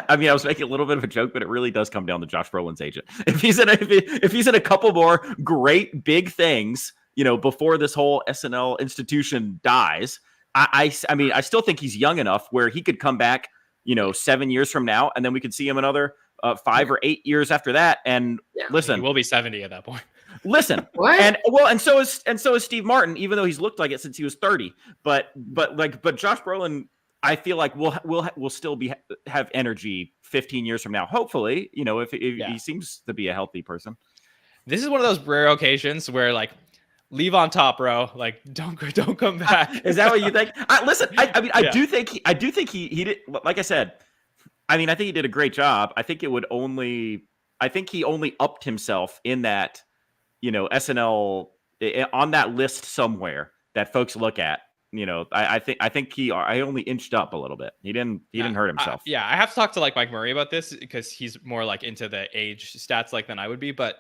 was making a little bit of a joke, but it really does come down to Josh Brolin's agent. If he's in a couple more great big things, before this whole SNL institution dies, I mean, I still think he's young enough where he could come back, 7 years from now, and then we could see him another 5 or 8 years after that. And listen, he will be 70 at that point. Listen, what? and so is Steve Martin, even though he's looked like it since he was 30. But Josh Brolin, I feel like will still have energy 15 years from now. Hopefully, if he seems to be a healthy person. This is one of those rare occasions where like leave on top, bro. Like don't come back. Is that what you think? I do think he did. Like I said, I mean, I think he did a great job. I think he only upped himself in that. SNL on that list somewhere that folks look at. I think I only inched up a little bit. He didn't hurt himself. I have to talk to like Mike Murray about this because he's more like into the age stats like than I would be. But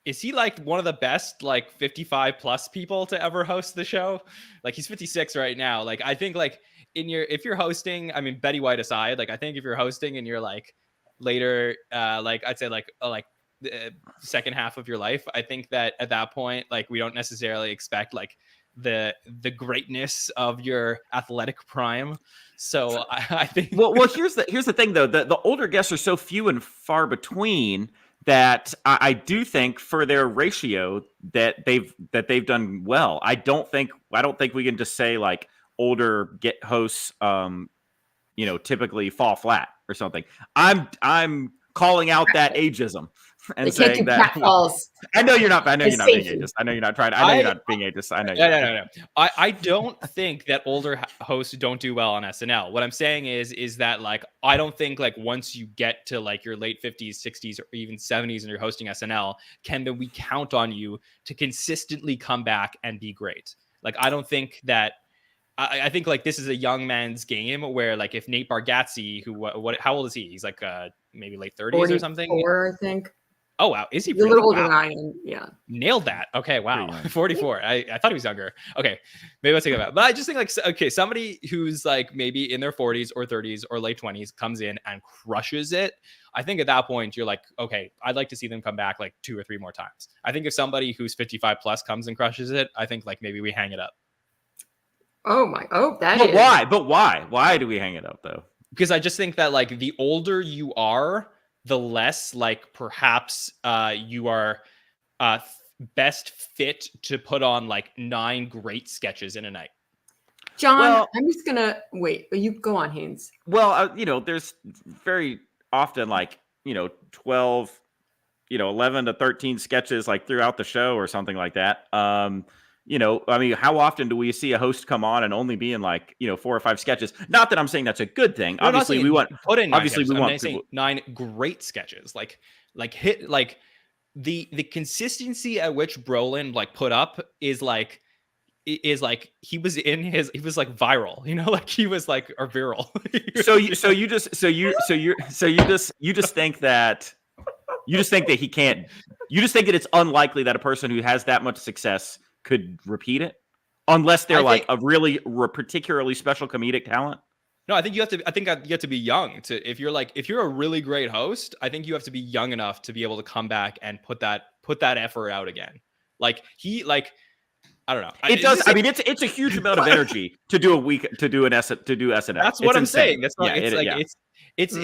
is he like one of the best like 55 plus people to ever host the show? Like he's 56 right now. Like I think like if you're hosting, I mean Betty White aside, like I think if you're hosting and you're like later, like I'd say like the second half of your life, I think that at that point, like we don't necessarily expect like the greatness of your athletic prime. So I think well here's the thing though, the older guests are so few and far between that I do think for their ratio that they've done well. I don't think we can just say like older hosts typically fall flat or something. I'm calling out that ageism. And they saying that I know you're not being ageist. I know you're not trying. I know you're not being ageist. I know. No. I don't think that older hosts don't do well on SNL. What I'm saying is that like I don't think like once you get to like your late 50s, 60s, or even 70s, and you're hosting SNL, can we count on you to consistently come back and be great? Like I don't think that. I think like this is a young man's game where like if Nate Bargatze, how old is he? He's like maybe late 30s or something. 44, I think. Oh wow, is he really? A little older than I am? Yeah, nailed that. Okay, wow, 44. I thought he was younger. Okay, maybe let's take that back. But I just think like okay, somebody who's like maybe in their 40s or 30s or late 20s comes in and crushes it. I think at that point you're like, okay, I'd like to see them come back like 2 or 3 more times. I think if somebody who's 55 plus comes and crushes it, I think like maybe we hang it up. But why do we hang it up though? Because I just think that like the older you are, the less like perhaps you are best fit to put on like 9 great sketches in a night? John, Well- I'm just gonna wait. You go on, Haynes. Well, there's very often like 12, 11 to 13 sketches like throughout the show or something like that. I mean, how often do we see a host come on and only be in like 4 or 5 sketches? Not that I'm saying that's a good thing. No, I'm not Obviously, saying we want put in 9 obviously sketches. we I'm want saying people. 9 great sketches. Like hit like the consistency at which Brolin like put up is like he was like viral, like he was like or viral. So you just think that he can't. You just think that it's unlikely that a person who has that much success could repeat it, unless they're a really particularly special comedic talent. No, I think you have to be young to if you're a really great host. I think you have to be young enough to be able to come back and put that effort out again. I don't know. It does. I mean, it's a huge amount of energy to do SNL. That's what I'm saying. That's what it's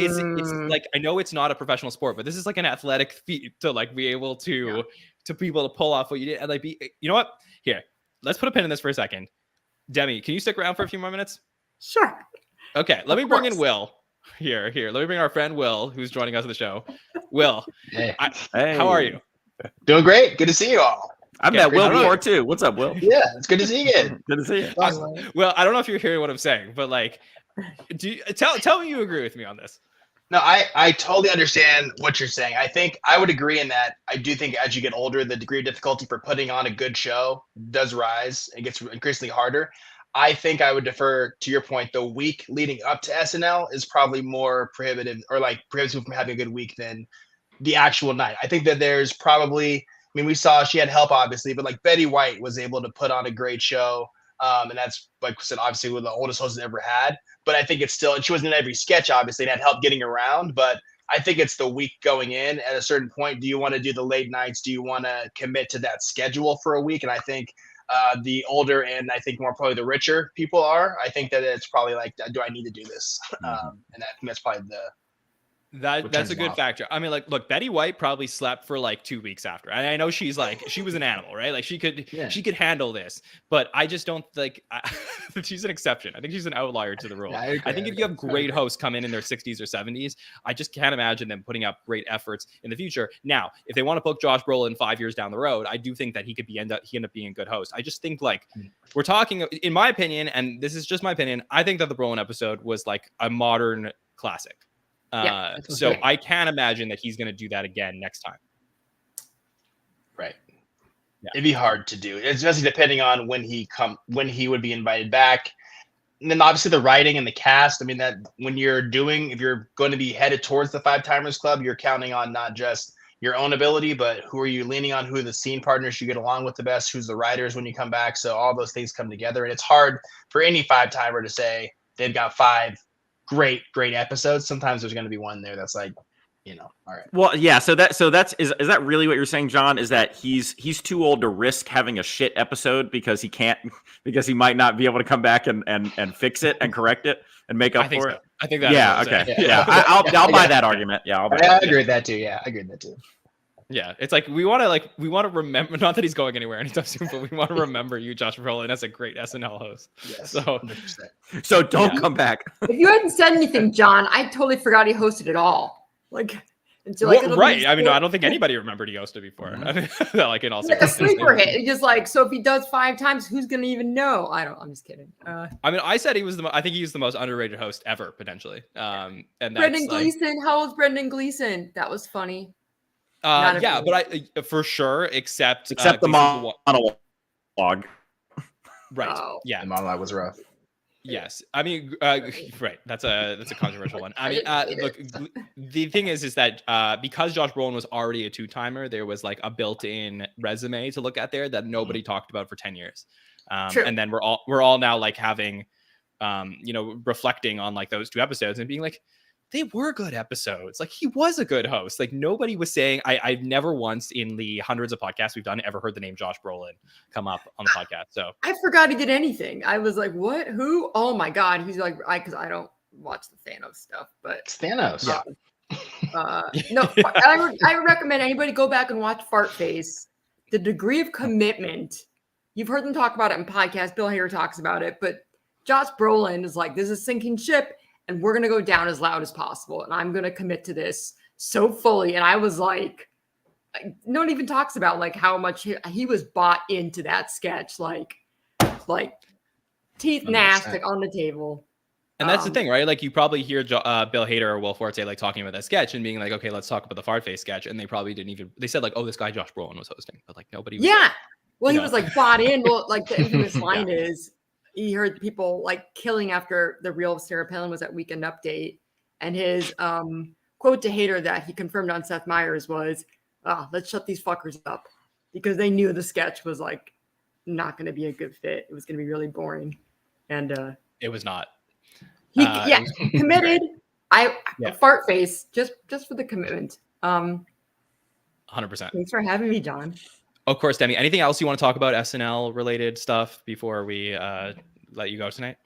like I know it's not a professional sport, but this is like an athletic feat to like be able to be able to pull off what you did and like be. You know what? Here, let's put a pin in this for a second. Demi, can you stick around for a few more minutes? Sure. Okay, let me bring in Will. Here. Let me bring our friend Will, who's joining us on the show. Will, hey. How are you? Doing great. Good to see you all. I've met Will before too. What's up, Will? Yeah, it's good to see you again. Good to see you. Awesome. Well, I don't know if you're hearing what I'm saying, but like, tell me you agree with me on this. No, I totally understand what you're saying. I think I would agree in that I do think as you get older, the degree of difficulty for putting on a good show does rise. It gets increasingly harder. I think I would defer to your point. The week leading up to SNL is probably more prohibitive prevents people from having a good week than the actual night. I think that there's probably, I mean, we saw she had help obviously, but like Betty White was able to put on a great show. And that's, like I said, obviously one of the oldest hosts ever had, but I think it's still, and she wasn't in every sketch obviously and had help getting around, but I think it's the week going in at a certain point. Do you want to do the late nights? Do you want to commit to that schedule for a week? And I think the older and I think more probably the richer people are, I think that it's probably like, do I need to do this? And that's probably that's a good factor. I mean, like, look, Betty White probably slept for like 2 weeks after. I know she's like, she was an animal, right? Like she could handle this, but I just don't think she's an exception. I think she's an outlier to the rule. Yeah, I think if you have great hosts come in their 60s or 70s, I just can't imagine them putting up great efforts in the future. Now, if they want to book Josh Brolin 5 years down the road, I do think that he could end up being a good host. I just think like we're talking, in my opinion, and this is just my opinion, I think that the Brolin episode was like a modern classic. So I can't imagine that he's going to do that again next time. Right. Yeah. It'd be hard to do, especially depending on when he would be invited back. And then obviously the writing and the cast. I mean, that if you're going to be headed towards the 5-Timers Club, you're counting on not just your own ability, but who are you leaning on? Who are the scene partners you get along with the best? Who's the writers when you come back? So all those things come together, and it's hard for any 5-timer to say they've got 5 great episodes. Sometimes there's going to be one there that's like, all right. Well, yeah. So is that really what you're saying, John? Is that he's too old to risk having a shit episode because he might not be able to come back and fix it and correct it and make up for it? I think that's okay. Yeah. I'll buy that argument. Yeah, I agree with that too. Yeah, I agree with that too. Yeah, it's like we want to remember, not that he's going anywhere anytime soon, but we want to remember you, Josh Brolin, as a great SNL host. Yes, so 100%. So don't come back. If you hadn't said anything, John, I totally forgot he hosted it all. Like until right. I mean, no, I don't think anybody remembered he hosted before. I mean, like in all like a sleeper hit. It's just like, so if he does 5 times, who's gonna even know? I'm just kidding. I mean, I said I think he's the most underrated host ever, potentially. And that's Brendan Gleeson. How old's Brendan Gleeson? That was funny. Yeah, but I for sure, except the monologue. Right. Oh. Yeah, the monologue was rough. Yes, I mean, right. That's a controversial one. I mean, look, the thing is that because Josh Brolin was already a 2-timer, there was like a built-in resume to look at there that nobody talked about for 10 years. And then we're all now like having, reflecting on like those 2 episodes and being like, they were good episodes. Like he was a good host. Like nobody was saying, I've never once in the hundreds of podcasts we've done ever heard the name Josh Brolin come up on the podcast. So I forgot he did anything. I was like, what? Who? Oh my God. He's like, because I don't watch the Thanos stuff, but it's Thanos. Yeah. No, I would recommend anybody go back and watch Fart Face the degree of commitment. You've heard them talk about it in podcasts. Bill Hader talks about it, but Josh Brolin is like, this is a sinking ship and we're going to go down as loud as possible. And I'm going to commit to this so fully. And I was like, no one even talks about like how much he was bought into that sketch, like teeth 100%. gnashed on the table. And that's the thing, right? Like you probably hear Bill Hader or Will Forte like talking about that sketch and being like, okay, let's talk about the fart face sketch. And they probably didn't even, they said like, oh, this guy Josh Brolin was hosting, but like nobody was like, well, he know. was like bought in. Well, like the infamous line is, he heard people like killing after the real Sarah Palin was at Weekend Update. And his quote to Hader that he confirmed on Seth Meyers was, let's shut these fuckers up, because they knew the sketch was like not going to be a good fit. It was going to be really boring. And it was not. He committed. Fart face just for the commitment. 100%. Thanks for having me, John. Of course, Demi. Anything else you want to talk about SNL related stuff before we let you go tonight?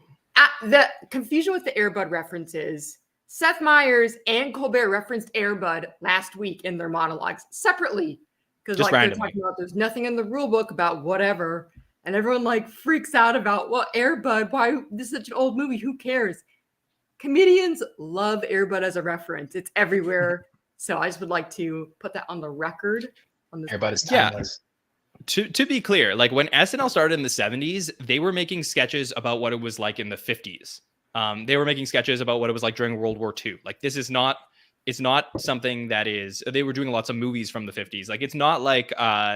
The confusion with the Air Bud references. Seth Meyers and Colbert referenced Air Bud last week in their monologues separately, because like they're talking about there's nothing in the rule book about whatever, and everyone like freaks out about Air Bud. Why this is such an old movie? Who cares? Comedians love Air Bud as a reference. It's everywhere. So I just would like to put that on the record. On this Air Bud is timeless. To be clear, like when SNL started in the 70s, they were making sketches about what it was like in the 50s. They were making sketches about what it was like during World War II. Like this is not, it's not something that is, they were doing lots of movies from the 50s. Like it's not like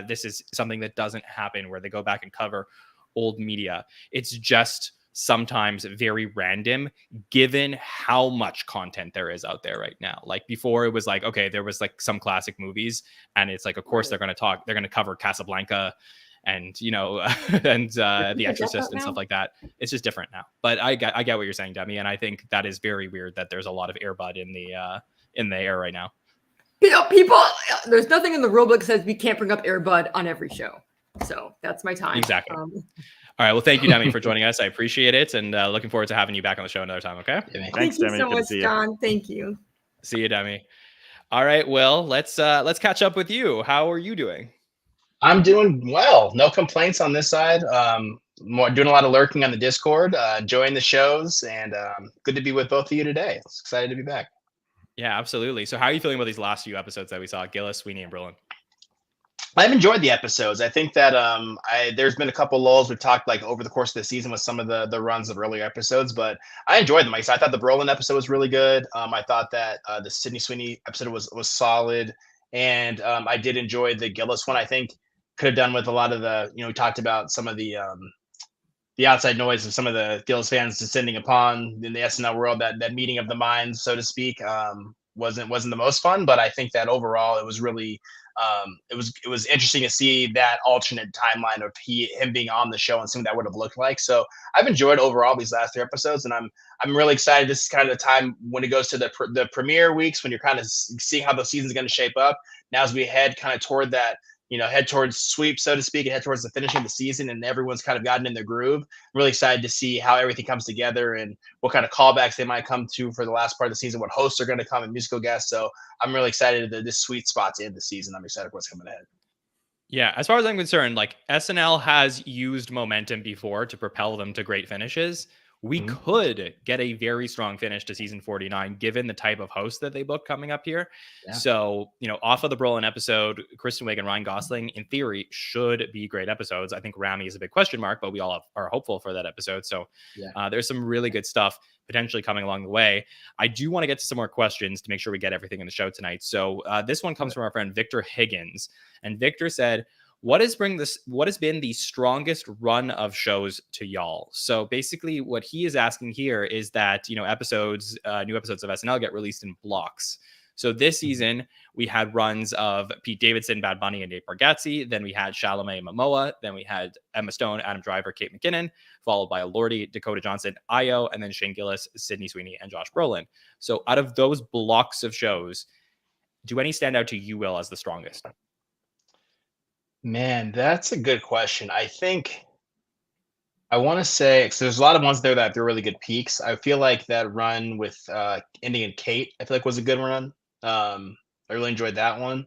this is something that doesn't happen where they go back and cover old media. It's just sometimes very random given how much content there is out there right now. Like before it was like, okay, there was like some classic movies and it's like, of course they're going to cover Casablanca and, you know, and The Exorcist and stuff like that. It's just different now. But I get what you're saying, Demi. And I think that is very weird that there's a lot of Air Bud in the air right now. You know, people, there's nothing in the rule book that says we can't bring up Air Bud on every show. So that's my time. Exactly. All right. Well, thank you, Demi, for joining us. I appreciate it. And looking forward to having you back on the show another time. Okay. Thanks, Thank Demi. you so Good to much, see you. John. Thank you. See you, Demi. All right. Well, let's catch up with you. How are you doing? I'm doing well. No complaints on this side. Doing a lot of lurking on the Discord, enjoying the shows, and good to be with both of you today. Excited to be back. Yeah, absolutely. So how are you feeling about these last few episodes that we saw? Gillis, Sweeney, and Brolin. I've enjoyed the episodes. I think that there's been a couple lulls we've talked like over the course of the season with some of the runs of earlier episodes, but I enjoyed them. Like I thought the Brolin episode was really good. I thought that the Sydney Sweeney episode was solid, and I did enjoy the Gillis one. I think could have done with a lot of the, we talked about some of the outside noise of some of the Gillis fans descending upon in the SNL world. That meeting of the minds, so to speak, wasn't the most fun, but I think that overall it was really it was interesting to see that alternate timeline of him being on the show and seeing what that would have looked like. So I've enjoyed overall these last 3 episodes, and I'm really excited. This is kind of the time when it goes to the premiere weeks when you're kind of seeing how the season's going to shape up. Now as we head kind of toward that, head towards sweep, so to speak, and head towards the finishing of the season, and everyone's kind of gotten in their groove. I'm really excited to see how everything comes together and what kind of callbacks they might come to for the last part of the season, what hosts are going to come and musical guests. So I'm really excited that this sweet spot's in the season. I'm excited for what's coming ahead. Yeah, as far as I'm concerned, like SNL has used momentum before to propel them to great finishes. We could get a very strong finish to season 49, given the type of host that they book coming up here. Yeah. So, off of the Brolin episode, Kristen Wiig and Ryan Gosling, in theory, should be great episodes. I think Rami is a big question mark, but we all are hopeful for that episode. So there's some really good stuff potentially coming along the way. I do want to get to some more questions to make sure we get everything in the show tonight. So this one comes from our friend Victor Higgins. And Victor said, what has been the strongest run of shows to y'all? So basically what he is asking here is that, new episodes of SNL get released in blocks. So this season we had runs of Pete Davidson, Bad Bunny, and Nate Bargatze. Then we had Chalamet and Momoa. Then we had Emma Stone, Adam Driver, Kate McKinnon, followed by Lordy, Dakota Johnson, Io, and then Shane Gillis, Sydney Sweeney, and Josh Brolin. So out of those blocks of shows, do any stand out to you, Will, as the strongest? Man, that's a good question. I think I want to say, so there's a lot of ones there that they're really good peaks. I feel like that run with Indy and Kate, I feel like was a good run. I really enjoyed that one.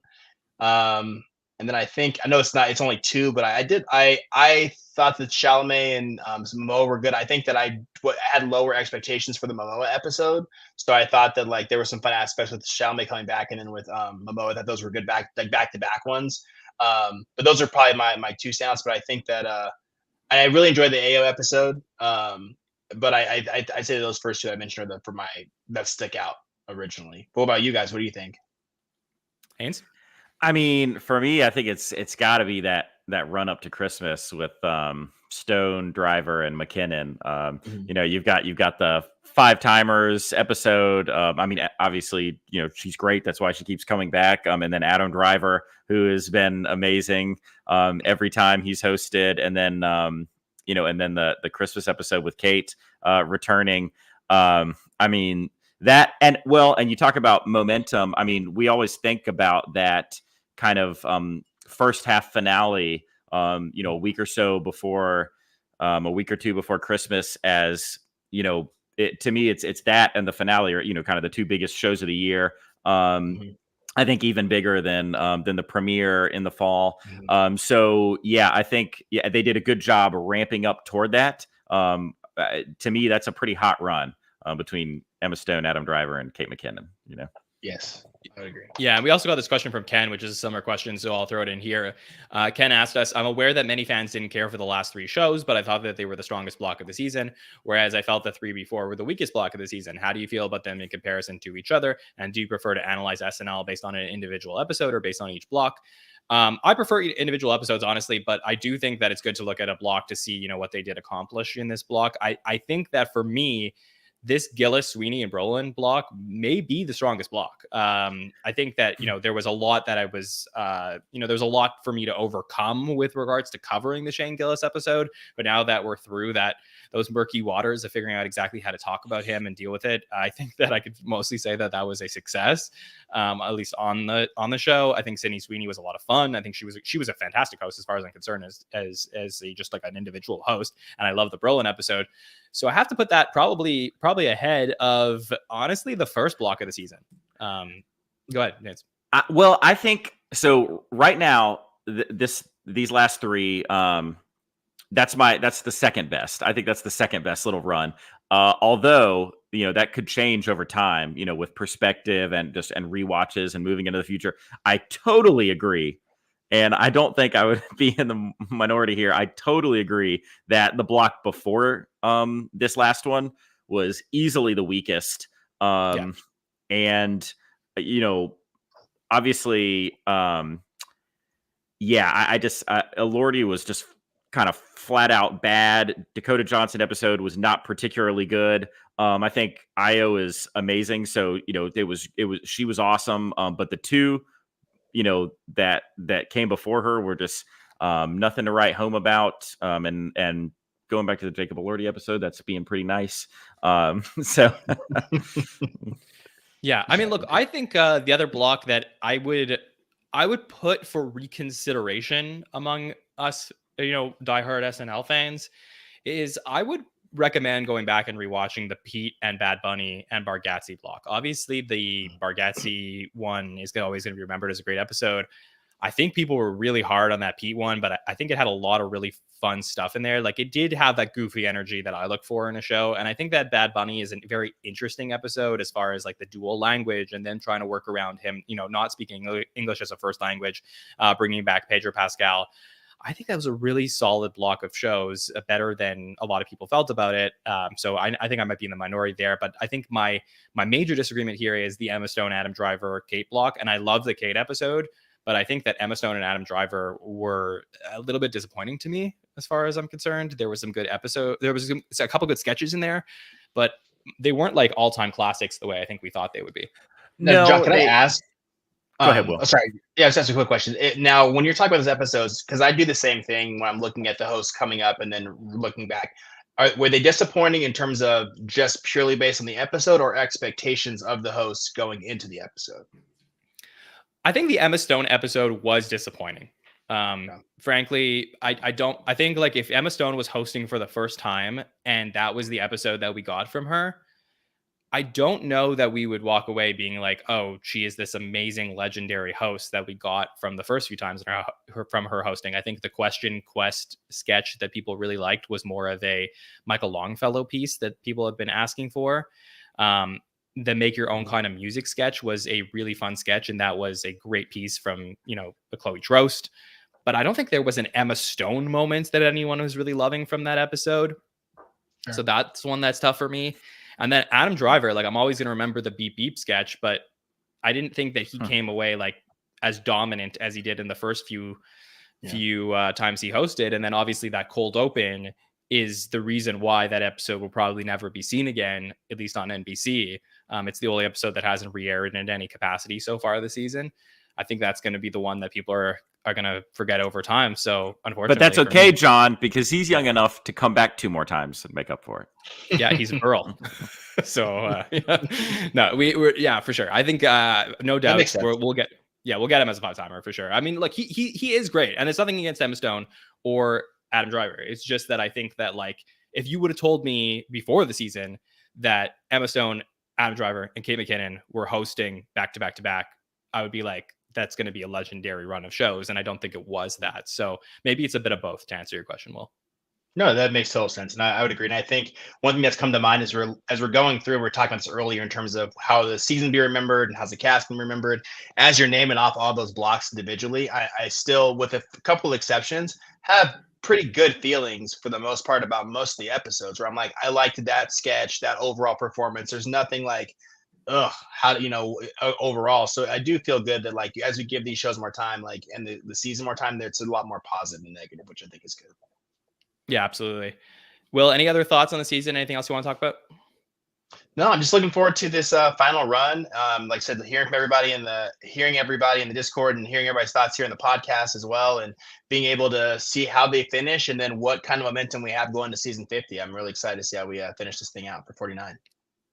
And then I know it's only two, but I thought that Chalamet and Momoa were good. I think that I had lower expectations for the Momoa episode, so I thought that like there were some fun aspects with Chalamet coming back, and then with Momoa, that those were good back to back ones. But those are probably my two sounds. But I think that I really enjoyed the AO episode. But I'd say those first two I mentioned are that stick out originally. What about you guys? What do you think? Haynes? I mean, for me, I think it's got to be that run up to Christmas with Stone, Driver, and McKinnon. You know, you've got the Five Timers episode. I mean, obviously, you know, she's great. That's why she keeps coming back. And then Adam Driver, who has been amazing every time he's hosted. And then you know, and then the Christmas episode with Kate returning. I mean, that and you talk about momentum. I mean, we always think about that kind of first half finale, you know, a week or two before Christmas, as you know, to me, it's that and the finale are, you know, kind of the two biggest shows of the year. I think even bigger than the premiere in the fall. So yeah, I think they did a good job ramping up toward that. To me, that's a pretty hot run between Emma Stone, Adam Driver, and Kate McKinnon. You know. Yes, I would agree. Yeah, and we also got this question from Ken, which is a similar question, so I'll throw it in here. Ken asked us, I'm aware that many fans didn't care for the last three shows, but I thought that they were the strongest block of the season, whereas I felt the three before were the weakest block of the season. How do you feel about them in comparison to each other? And do you prefer to analyze SNL based on an individual episode or based on each block? I prefer individual episodes, honestly, but I do think that it's good to look at a block to see, you know, what they did accomplish in this block. I think that for me, this Gillis, Sweeney, and Brolin block may be the strongest block. I think that, you know, there was a lot that I was, you know, there's a lot for me to overcome with regards to covering the Shane Gillis episode. But now that we're through those murky waters of figuring out exactly how to talk about him and deal with it, I think that I could mostly say that was a success, at least on the show. I think Sydney Sweeney was a lot of fun. I think she was a fantastic host as far as I'm concerned, as just like an individual host. And I love the Brolin episode. So I have to put that probably ahead of, honestly, the first block of the season. Go ahead, Nance. Well, I think so. Right now, these last three, that's the second best. I think that's the second best little run. Although, you know, that could change over time, you know, with perspective and rewatches and moving into the future. I totally agree. And I don't think I would be in the minority here. I totally agree that the block before this last one was easily the weakest. And, you know, obviously, I just, Elordi was just kind of flat out bad. Dakota Johnson episode was not particularly good. I think Io is amazing. So, you know, she was awesome. But the two, you know, that came before her were just nothing to write home about. And going back to the Jacob Elordi episode, that's being pretty nice. So yeah, I mean, look, I think the other block that I would put for reconsideration among us, you know, diehard SNL fans, is I would recommend going back and rewatching the Pete and Bad Bunny and Bargatze block. Obviously, the Bargatze one is always going to be remembered as a great episode. I think people were really hard on that Pete one, but I think it had a lot of really fun stuff in there. Like, it did have that goofy energy that I look for in a show. And I think that Bad Bunny is a very interesting episode as far as like the dual language and then trying to work around him, you know, not speaking English as a first language, bringing back Pedro Pascal. I think that was a really solid block of shows, better than a lot of people felt about it. So I think I might be in the minority there. But I think my major disagreement here is the Emma Stone, Adam Driver, Kate block. And I love the Kate episode, but I think that Emma Stone and Adam Driver were a little bit disappointing to me as far as I'm concerned. There was some good episode. There was a couple good sketches in there, but they weren't like all-time classics the way I think we thought they would be. No, John, can I ask? Go ahead, Will. Sorry. Yeah, just ask a quick question. Now, when you're talking about those episodes, because I do the same thing when I'm looking at the hosts coming up and then looking back, were they disappointing in terms of just purely based on the episode or expectations of the hosts going into the episode? I think the Emma Stone episode was disappointing. Frankly, I think like if Emma Stone was hosting for the first time and that was the episode that we got from her, I don't know that we would walk away being like, oh, she is this amazing, legendary host that we got from the first few times from her hosting. I think the Question Quest sketch that people really liked was more of a Michael Longfellow piece that people have been asking for. The Make Your Own Kind of Music sketch was a really fun sketch, and that was a great piece from, the Chloe Trost. But I don't think there was an Emma Stone moment that anyone was really loving from that episode. Sure. So that's one that's tough for me. And then Adam Driver, like, I'm always going to remember the Beep Beep sketch, but I didn't think that he came away like as dominant as he did in the first few times he hosted. And then obviously that cold open is the reason why that episode will probably never be seen again, at least on NBC. It's the only episode that hasn't re-aired in any capacity so far this season. I think that's going to be the one that people are going to forget over time. So unfortunately, but that's okay, John, because he's young enough to come back 2 more times and make up for it. Yeah, he's an Earl. So no, we're for sure. I think no doubt we'll get him as a 5-timer for sure. I mean, like he is great, and it's nothing against Emma Stone or Adam Driver. It's just that I think that, like, if you would have told me before the season that Emma Stone, Adam Driver, and Kate McKinnon were hosting back to back to back, I would be like, that's going to be a legendary run of shows. And I don't think it was that. So maybe it's a bit of both, to answer your question, Will. No, that makes total sense. And I would agree. And I think one thing that's come to mind is as we're going through, we're talking about this earlier in terms of how the season be remembered and how's the cast been remembered. As you're naming off all those blocks individually, I still, with a couple exceptions, have pretty good feelings for the most part about most of the episodes where I'm like, I liked that sketch, that overall performance. There's nothing like, overall. So I do feel good that, like, as we give these shows more time, like, and the season more time, it's a lot more positive than negative, which I think is good. Yeah, absolutely. Will, any other thoughts on the season? Anything else you want to talk about? No, I'm just looking forward to this final run. Like I said, hearing everybody in the Discord and hearing everybody's thoughts here in the podcast as well, and being able to see how they finish and then what kind of momentum we have going to season 50. I'm really excited to see how we finish this thing out for 49.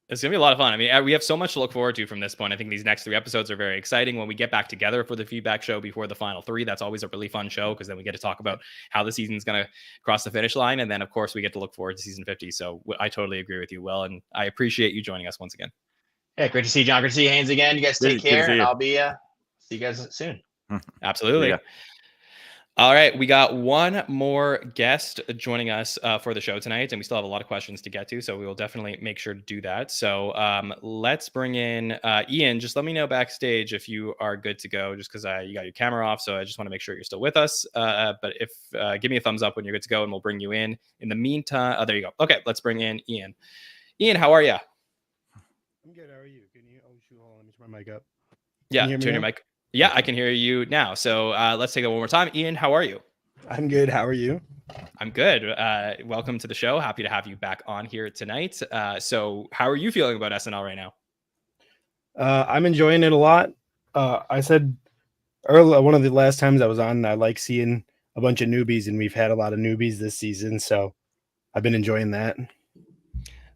It's going to be a lot of fun. I mean, we have so much to look forward to from this point. I think these next 3 episodes are very exciting. When we get back together for the feedback show before the final 3, that's always a really fun show, because then we get to talk about how the season's going to cross the finish line. And then, of course, we get to look forward to season 50. So I totally agree with you, Will. And I appreciate you joining us once again. Yeah, great to see you, John. Great to see you, Haynes, again. You guys take care. And I'll be see you guys soon. Absolutely. Yeah. All right, we got one more guest joining us for the show tonight, and we still have a lot of questions to get to, so we will definitely make sure to do that. So let's bring in Ian. Just let me know backstage if you are good to go, just because you got your camera off, so I just want to make sure you're still with us. But if give me a thumbs up when you're good to go, and we'll bring you in. In the meantime, there you go. Okay, let's bring in Ian. Ian, how are you? I'm good. How are you? Can you? Oh, shoot, hold on. Let me turn my mic up. Yeah, turn your mic. Yeah, I can hear you now. So let's take it one more time. Ian, how are you? I'm good. How are you? I'm good. Welcome to the show. Happy to have you back on here tonight. So how are you feeling about SNL right now? I'm enjoying it a lot. I said earlier, one of the last times I was on, I like seeing a bunch of newbies, and we've had a lot of newbies this season. So I've been enjoying that.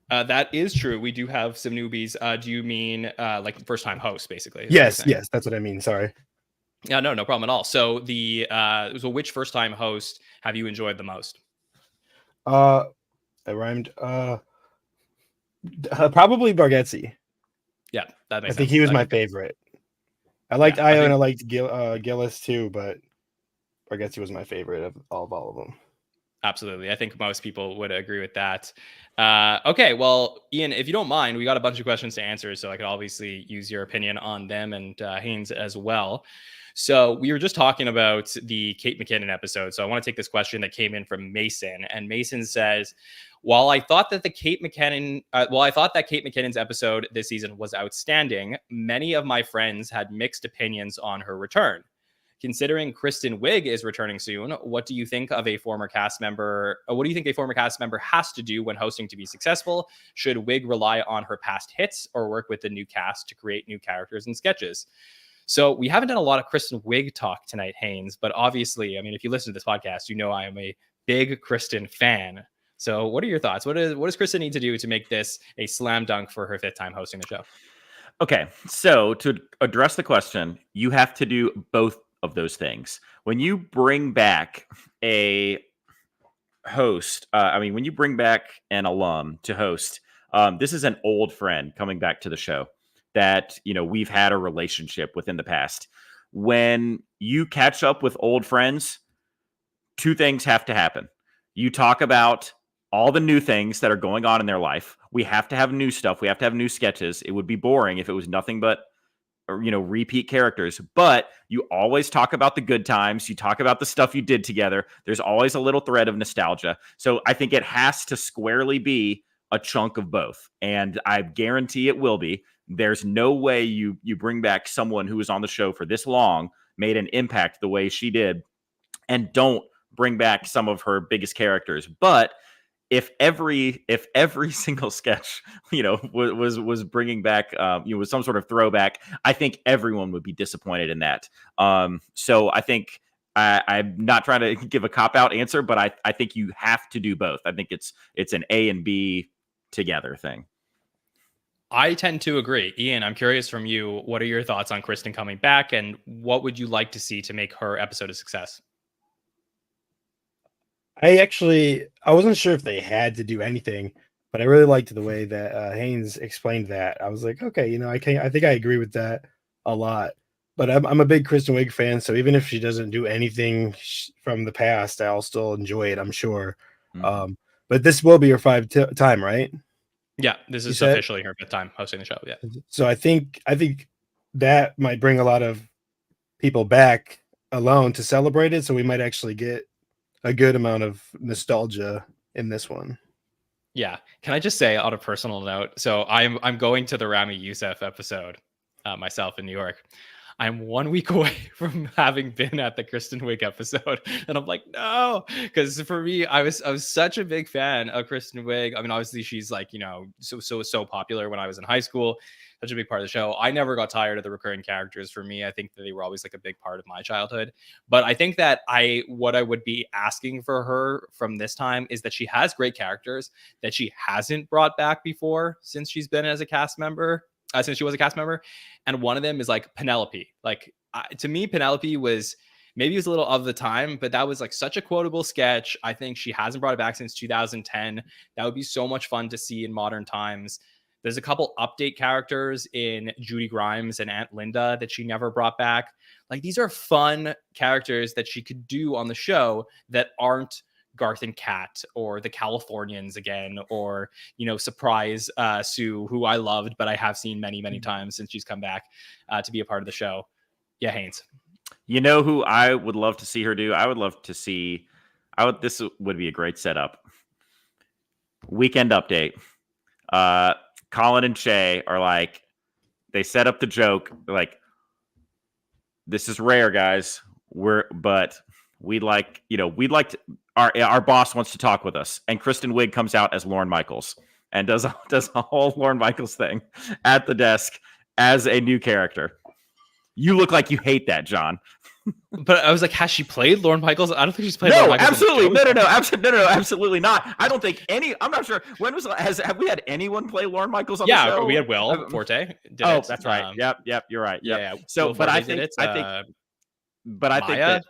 That is true. We do have some newbies. Do you mean like first-time hosts, basically? Yes, that's what I mean. Sorry. Yeah, no problem at all. So which first-time host have you enjoyed the most? I rhymed. Probably Bargatze. Yeah, that makes sense. I think he was my favorite. I liked Io and I liked Gillis too, but Bargatze was my favorite of all of them. Absolutely. I think most people would agree with that. Okay, well, Ian, if you don't mind, we got a bunch of questions to answer, so I could obviously use your opinion on them, and Haynes as well. So we were just talking about the Kate McKinnon episode. So I want to take this question that came in from Mason, and Mason says, while I thought that Kate McKinnon's episode this season was outstanding, many of my friends had mixed opinions on her return. Considering Kristen Wiig is returning soon, what do you think a former cast member has to do when hosting to be successful? Should Wiig rely on her past hits or work with the new cast to create new characters and sketches? So we haven't done a lot of Kristen Wiig talk tonight, Haynes, but obviously, I mean, if you listen to this podcast, you know I am a big Kristen fan. So what are your thoughts? What does Kristen need to do to make this a slam dunk for her 5th time hosting the show? Okay, so to address the question, you have to do both of those things. When you bring back a host, when you bring back an alum to host, This is an old friend coming back to the show that, we've had a relationship with in the past. When you catch up with old friends, two things have to happen. You talk about all the new things that are going on in their life. We have to have new stuff. We have to have new sketches. It would be boring if it was nothing but, repeat characters. But you always talk about the good times. You talk about the stuff you did together. There's always a little thread of nostalgia. So I think it has to squarely be a chunk of both. And I guarantee it will be. There's no way you bring back someone who was on the show for this long, made an impact the way she did, and don't bring back some of her biggest characters. But if every single sketch, was bringing back, was some sort of throwback, I think everyone would be disappointed in that. So I think I'm not trying to give a cop-out answer, but I think you have to do both. I think it's an A and B together thing. I tend to agree. Ian, I'm curious from you, what are your thoughts on Kristen coming back, and what would you like to see to make her episode a success? I wasn't sure if they had to do anything, but I really liked the way that Haynes explained that. I was like, okay, I think I agree with that a lot. But I'm a big Kristen Wiig fan, so even if she doesn't do anything from the past, I'll still enjoy it, I'm sure. Mm-hmm. But this will be her 5th time, right? Yeah, this is officially her 5th time hosting the show. Yeah. So I think that might bring a lot of people back alone to celebrate it. So we might actually get a good amount of nostalgia in this one. Yeah. Can I just say on a personal note? So I'm going to the Rami Youssef episode myself in New York. I'm 1 week away from having been at the Kristen Wiig episode, and I'm like, no, because for me, I was such a big fan of Kristen Wiig. I mean, obviously, she's like, so popular when I was in high school, such a big part of the show. I never got tired of the recurring characters. For me, I think that they were always like a big part of my childhood. But I think that what I would be asking for her from this time is that she has great characters that she hasn't brought back before since she's been as a cast member. Since she was a cast member, and one of them is like Penelope. Like to me, Penelope was maybe it was a little of the time, but that was like such a quotable sketch. I think she hasn't brought it back since 2010. That would be so much fun to see in modern times. There's a couple update characters in Judy Grimes and Aunt Linda that she never brought back. Like these are fun characters that she could do on the show that aren't Garth and Kat or the Californians again, or Surprise Sue, who I loved, but I have seen many times since she's come back to be a part of the show. Yeah, Haynes. You know who I would love to see her do? I would love to see. This would be a great setup. Weekend Update. Colin and Shay are like, they set up the joke like, this is rare, guys. We'd like to, our boss wants to talk with us, and Kristen Wiig comes out as Lorne Michaels and does a whole Lorne Michaels thing at the desk as a new character. You look like you hate that, John. But I was like, has she played Lorne Michaels? I don't think she's played. No, Lorne Michaels absolutely, no, absolutely not. I don't think any. I'm not sure. Have we had anyone play Lorne Michaels on the show? Yeah, we had Will Forte. That's right. Yep. You're right. Yep. Yeah. So, Will but Forte I think Maya?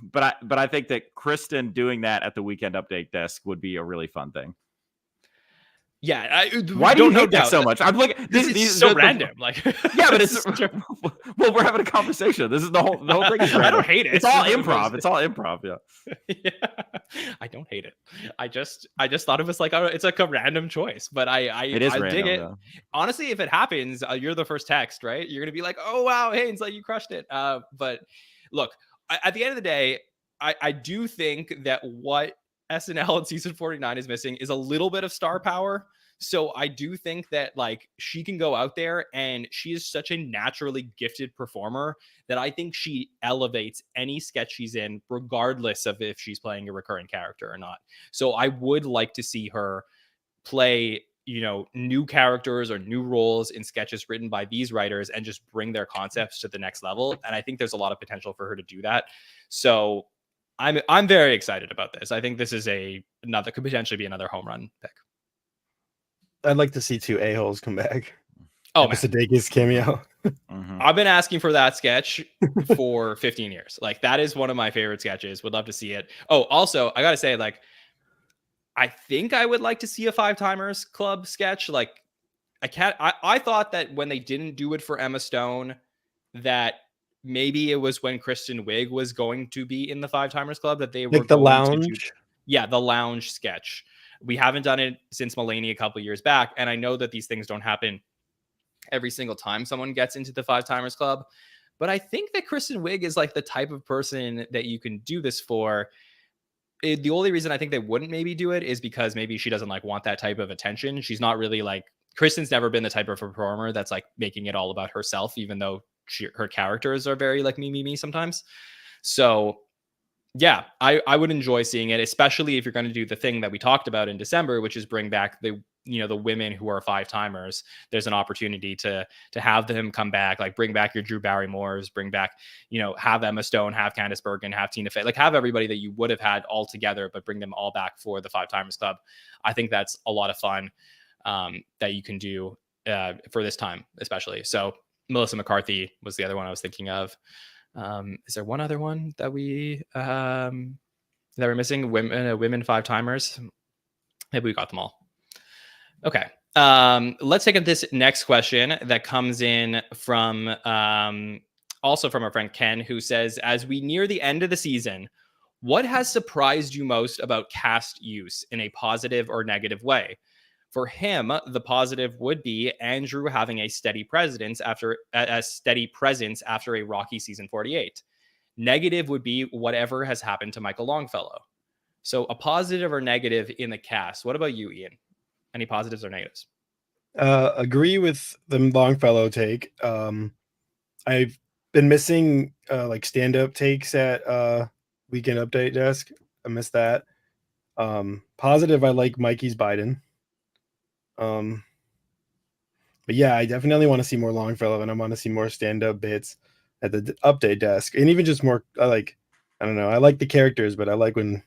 But I think that Kristen doing that at the Weekend Update desk would be a really fun thing. Yeah, why do you hate that so much? I'm like, this is so random. Like, yeah, but it's well, we're having a conversation. This is the whole thing is random. I don't hate it. It's all improv. It's all improv. Yeah. Yeah, I don't hate it. I just thought it was like it's like a random choice, but I dig it. Yeah. Honestly, if it happens, you're the first text, right? You're gonna be like, oh wow, Haynes, like you crushed it. But look, at the end of the day, I do think that what SNL in season 49 is missing is a little bit of star power. So I do think that like she can go out there, and she is such a naturally gifted performer that I think she elevates any sketch she's in, regardless of if she's playing a recurring character or not. So I would like to see her play, new characters or new roles in sketches written by these writers and just bring their concepts to the next level. And I think there's a lot of potential for her to do that. So I'm very excited about this. I think this is could potentially be another home run pick. I'd like to see two a-holes come back. Oh, Sudeikis cameo. Mm-hmm. I've been asking for that sketch for 15 years. Like that is one of my favorite sketches. Would love to see it. Oh, also I gotta say, like, I think I would like to see a Five Timers Club sketch. Like, I thought that when they didn't do it for Emma Stone, that maybe it was when Kristen Wiig was going to be in the Five Timers Club that they were Like the going to do. lounge. Yeah, the lounge sketch. We haven't done it since Mulaney a couple years back, and I know that these things don't happen every single time someone gets into the Five Timers Club, but I think that Kristen Wiig is like the type of person that you can do this for. The only reason I think they wouldn't maybe do it is because maybe she doesn't like want that type of attention. She's not really like, Kristen's never been the type of performer that's like making it all about herself, even though her characters are very like me sometimes. So yeah, I would enjoy seeing it, especially if you're going to do the thing that we talked about in December, which is bring back the women who are five timers. There's an opportunity to have them come back, like bring back your Drew Barrymores, bring back, have Emma Stone, have Candice Bergen, have Tina Fey, like have everybody that you would have had all together, but bring them all back for the Five Timers Club. I think that's a lot of fun that you can do for this time, especially. So Melissa McCarthy was the other one I was thinking of. Is there one other one that we're missing? Women five timers. Maybe we got them all. Okay. Let's take this next question that comes in from also from our friend Ken, who says, as we near the end of the season, what has surprised you most about cast use in a positive or negative way? For him, the positive would be Andrew having a steady presence after a rocky season 48. Negative would be whatever has happened to Michael Longfellow. So a positive or negative in the cast. What about you, Ian? Any positives or negatives? Agree with the Longfellow take. I've been missing like stand-up takes at Weekend Update Desk. I missed that. Positive, I like Mikey's Biden. But yeah, I definitely want to see more Longfellow, and I want to see more stand-up bits at the update desk, and even just more. I don't know. I like the characters, but I like when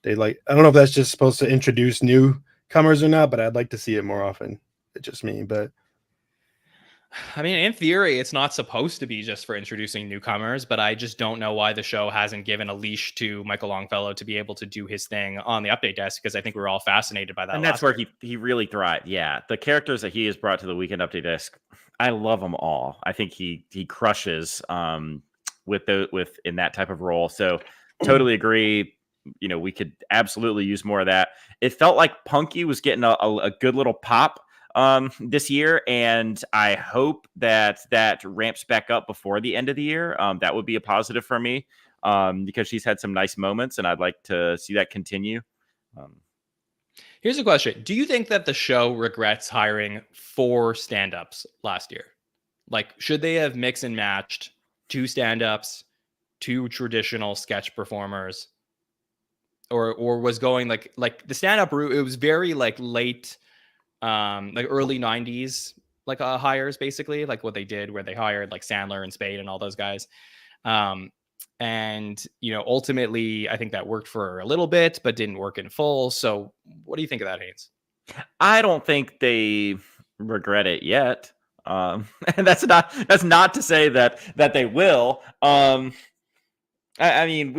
they I don't know if that's just supposed to introduce newcomers or not, but I'd like to see it more often. It's just me, but I mean, in theory, it's not supposed to be just for introducing newcomers, but I just don't know why the show hasn't given a leash to Michael Longfellow to be able to do his thing on the update desk, because I think we're all fascinated by that. And that's where he really thrived. Yeah. The characters that he has brought to the Weekend Update Desk, I love them all. I think he crushes with in that type of role. So totally agree. We could absolutely use more of that. It felt like Punky was getting a good little pop this year, and I hope that ramps back up before the end of the year. That would be a positive for me, because she's had some nice moments, and I'd like to see that continue. Here's a question. Do you think that the show regrets hiring 4 stand-ups last year? Like, should they have mix and matched 2 stand-ups, 2 traditional sketch performers, or was going like the stand-up route? It was very like late, like early 90s, like hires, basically, like what they did where they hired like Sandler and Spade and all those guys. And ultimately I think that worked for a little bit, but didn't work in full. So what do you think of that, Haynes? I don't think they regret it yet. And that's not to say that they will. I mean,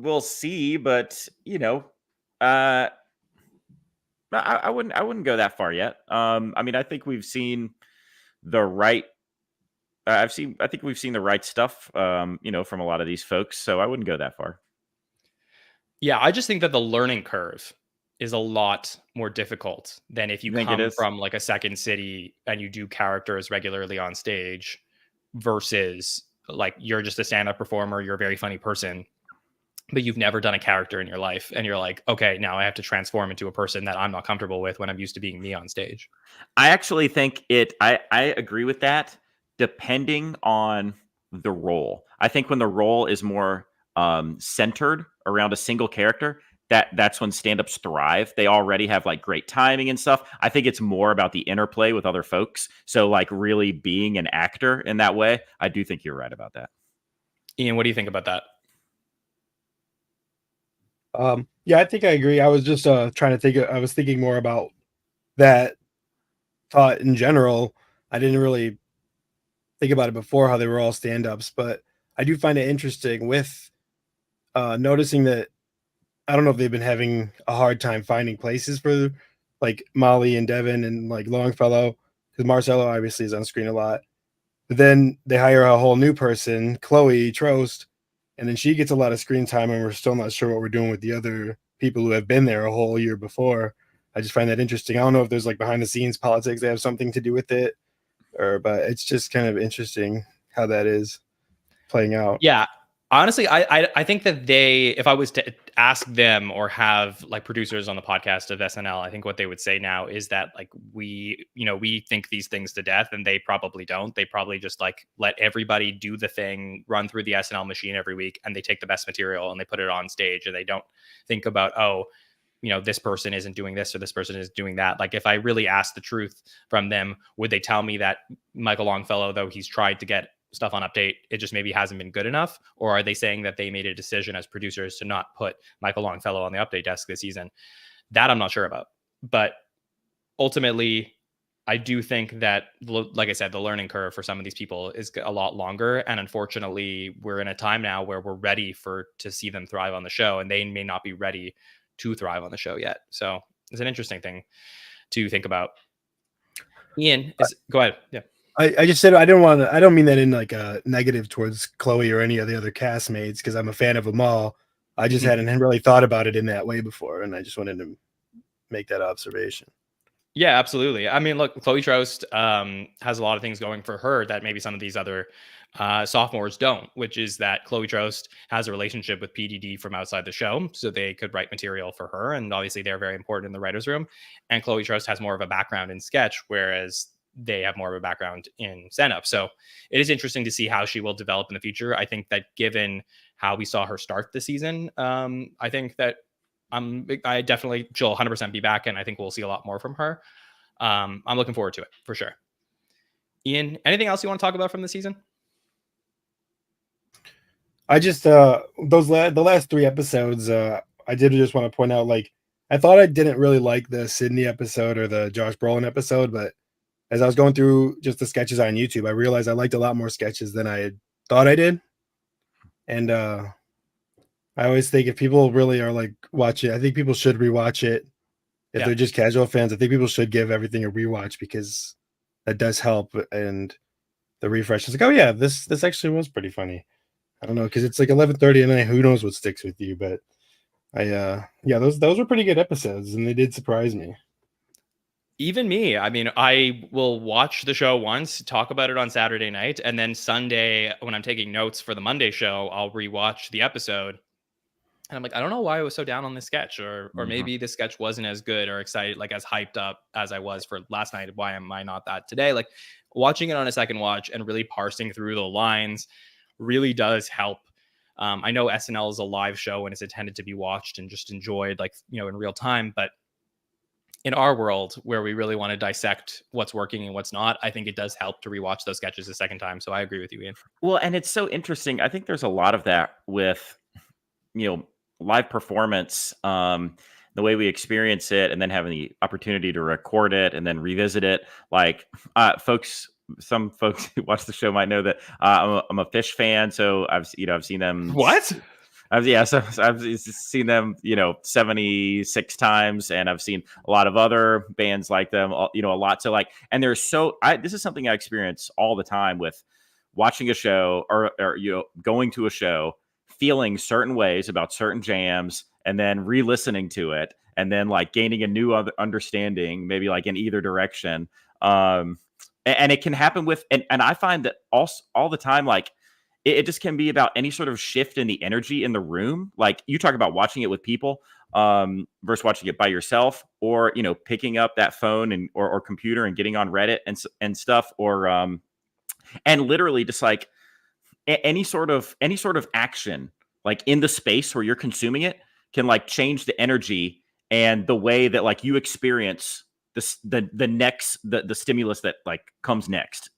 we'll see, but I wouldn't go that far yet. I mean, I think we've seen the right. I think we've seen the right stuff, from a lot of these folks. So I wouldn't go that far. Yeah, I just think that the learning curve is a lot more difficult than if you come from like a second city and you do characters regularly on stage, versus like you're just a stand-up performer, you're a very funny person, but you've never done a character in your life, and you're like, okay, now I have to transform into a person that I'm not comfortable with when I'm used to being me on stage. I actually think I agree with that, depending on the role. I think when the role is more centered around a single character, that's when stand-ups thrive. They already have like great timing and stuff. I think it's more about the interplay with other folks. So like really being an actor in that way. I do think you're right about that. Ian, what do you think about that? Yeah, I think I agree. I was just trying to think. I was thinking more about that thought in general. I didn't really think about it before, how they were all stand-ups, but I do find it interesting with noticing that I don't know if they've been having a hard time finding places for like Molly and Devin and like Longfellow, because Marcelo obviously is on screen a lot. But then they hire a whole new person, Chloe Trost, and then she gets a lot of screen time, and we're still not sure what we're doing with the other people who have been there a whole year before. I just find that interesting. I don't know if there's like behind the scenes politics that have something to do with it, but it's just kind of interesting how that is playing out. Yeah. Honestly, I think that if I was to ask them or have like producers on the podcast of SNL, I think what they would say now is that like we think these things to death, and they probably don't. They probably just like let everybody do the thing, run through the SNL machine every week, and they take the best material and they put it on stage, and they don't think about, this person isn't doing this or this person is doing that. Like if I really asked the truth from them, would they tell me that Michael Longfellow, though he's tried to get stuff on Update, it just maybe hasn't been good enough? Or are they saying that they made a decision as producers to not put Michael Longfellow on the Update desk this season? That I'm not sure about. But ultimately, I do think that, like I said, the learning curve for some of these people is a lot longer. And unfortunately, we're in a time now where we're ready to see them thrive on the show, and they may not be ready to thrive on the show yet. So it's an interesting thing to think about. Ian, go ahead. Yeah. I just said I don't mean that in like a negative towards Chloe or any of the other castmates, because I'm a fan of them all. I just hadn't really thought about it in that way before, and I just wanted to make that observation. Yeah, absolutely. I mean, look, Chloe Trost has a lot of things going for her that maybe some of these other sophomores don't, which is that Chloe Trost has a relationship with PDD from outside the show, so they could write material for her, and obviously they're very important in the writer's room. And Chloe Trost has more of a background in sketch, whereas they have more of a background in stand-up. So it is interesting to see how she will develop in the future. I think that given how we saw her start the season, I think that I definitely, she'll 100% be back, and I think we'll see a lot more from her. I'm looking forward to it for sure. Ian, anything else you want to talk about from the season? I just the last 3 episodes, I did just want to point out, like, I thought I didn't really like the Sydney episode or the Josh Brolin episode, but as I was going through just the sketches on YouTube, I realized I liked a lot more sketches than I had thought I did. And I always think if people really are like watching, I think people should rewatch it. If they're just casual fans, I think people should give everything a rewatch, because that does help. And the refresh is like, oh yeah, this actually was pretty funny. I don't know, because it's like 11:30 at night. Who knows what sticks with you? But those were pretty good episodes, and they did surprise me. Even me. I mean, I will watch the show once, talk about it on Saturday night, and then Sunday, when I'm taking notes for the Monday show, I'll rewatch the episode. And I'm like, I don't know why I was so down on this sketch, or maybe the sketch wasn't as good or excited, like as hyped up as I was for last night. Why am I not that today? Like watching it on a second watch and really parsing through the lines really does help. I know SNL is a live show and it's intended to be watched and just enjoyed, like, in real time. But in our world, where we really want to dissect what's working and what's not, I think it does help to rewatch those sketches a second time. So I agree with you, Ian. Well, and it's so interesting. I think there's a lot of that with, live performance, the way we experience it, and then having the opportunity to record it and then revisit it. Like some folks who watch the show might know that I'm a Fish fan, so I've seen them. What? I've seen them, 76 times, and I've seen a lot of other bands like them, a lot. So like, and this is something I experience all the time with watching a show or going to a show, feeling certain ways about certain jams, and then re-listening to it, and then like gaining a new understanding, maybe like in either direction. And it can happen with, and I find that all the time, like, it just can be about any sort of shift in the energy in the room. Like you talk about watching it with people versus watching it by yourself, or, picking up that phone or computer and getting on Reddit and stuff, or and literally just like any sort of action, like in the space where you're consuming it, can like change the energy and the way that like you experience the stimulus that like comes next,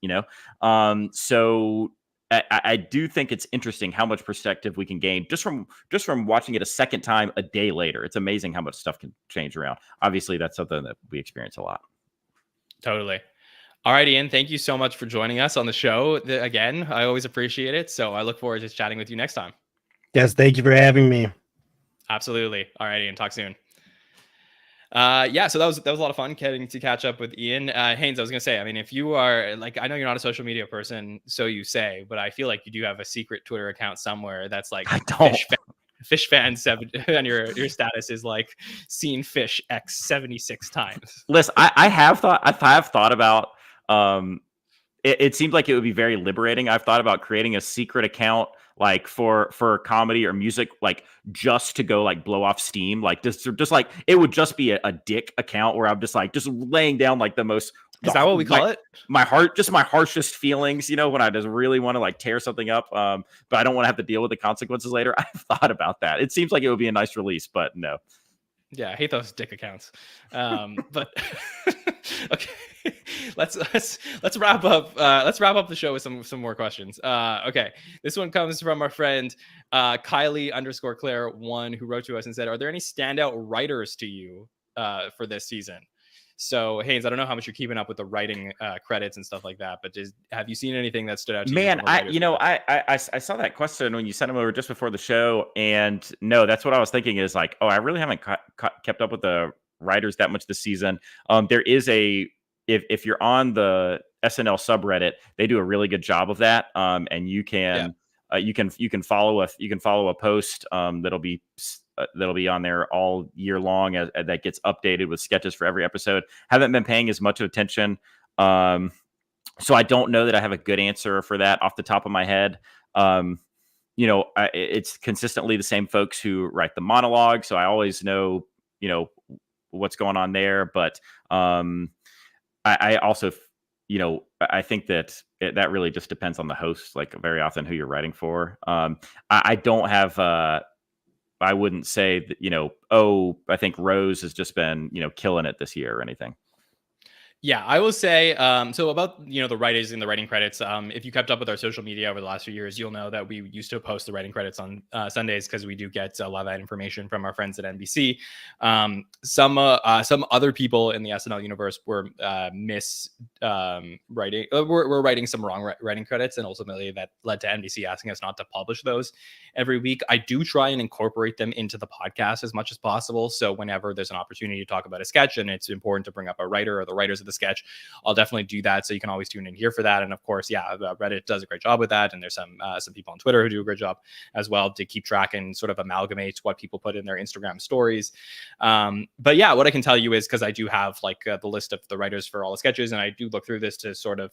so I do think it's interesting how much perspective we can gain just from watching it a second time a day later. It's amazing how much stuff can change around. Obviously, that's something that we experience a lot. Totally. All right, Ian, thank you so much for joining us on the show. Again, I always appreciate it. So I look forward to chatting with you next time. Yes, thank you for having me. Absolutely. All right, Ian, talk soon. Yeah, so that was a lot of fun getting to catch up with Ian. Haynes, I was gonna say, I mean, if you are like, I know you're not a social media person, so you say, but I feel like you do have a secret Twitter account somewhere that's like I don't. fish fan 7, and your status is like seen fish X 76 times. Listen, I have thought about it seems like it would be very liberating. I've thought about creating a secret account like for comedy or music, like just to go like blow off steam, like just like it would just be a dick account where I'm just laying down like the most. Is that what we call it? My harshest feelings, when I just really want to like tear something up, but I don't want to have to deal with the consequences later. I've thought about that. It seems like it would be a nice release, but no. Yeah, I hate those dick accounts. But okay, let's wrap up. Let's wrap up the show with some more questions. Okay, this one comes from our friend Kylie_Claire1, who wrote to us and said, "Are there any standout writers to you for this season?" So Haynes, I don't know how much you're keeping up with the writing credits and stuff like that, but have you seen anything that stood out to you? Man, I saw that question when you sent them over just before the show, and no, that's what I was thinking is like, oh, I really haven't kept up with the writers that much this season. There is if you're on the SNL subreddit, they do a really good job of that, and you can follow a post that'll be on there all year long as that gets updated with sketches for every episode. Haven't been paying as much attention. So I don't know that I have a good answer for that off the top of my head. It's consistently the same folks who write the monologue. So I always know, what's going on there. But I also, I think that that really just depends on the host, like very often who you're writing for. I don't have, I wouldn't say that, I think Rose has just been, killing it this year or anything. Yeah, I will say, so about, the writers in the writing credits, if you kept up with our social media over the last few years, you'll know that we used to post the writing credits on Sundays because we do get a lot of that information from our friends at NBC. Some other people in the SNL universe were writing some wrong writing credits, and ultimately that led to NBC asking us not to publish those every week. I do try and incorporate them into the podcast as much as possible. So whenever there's an opportunity to talk about a sketch and it's important to bring up a writer or the writers of the sketch, I'll definitely do that. So you can always tune in here for that. And of course, Reddit does a great job with that. And there's some people on Twitter who do a great job as well to keep track and sort of amalgamate what people put in their Instagram stories. But yeah, what I can tell you is, because I do have like the list of the writers for all the sketches, and I do look through this to sort of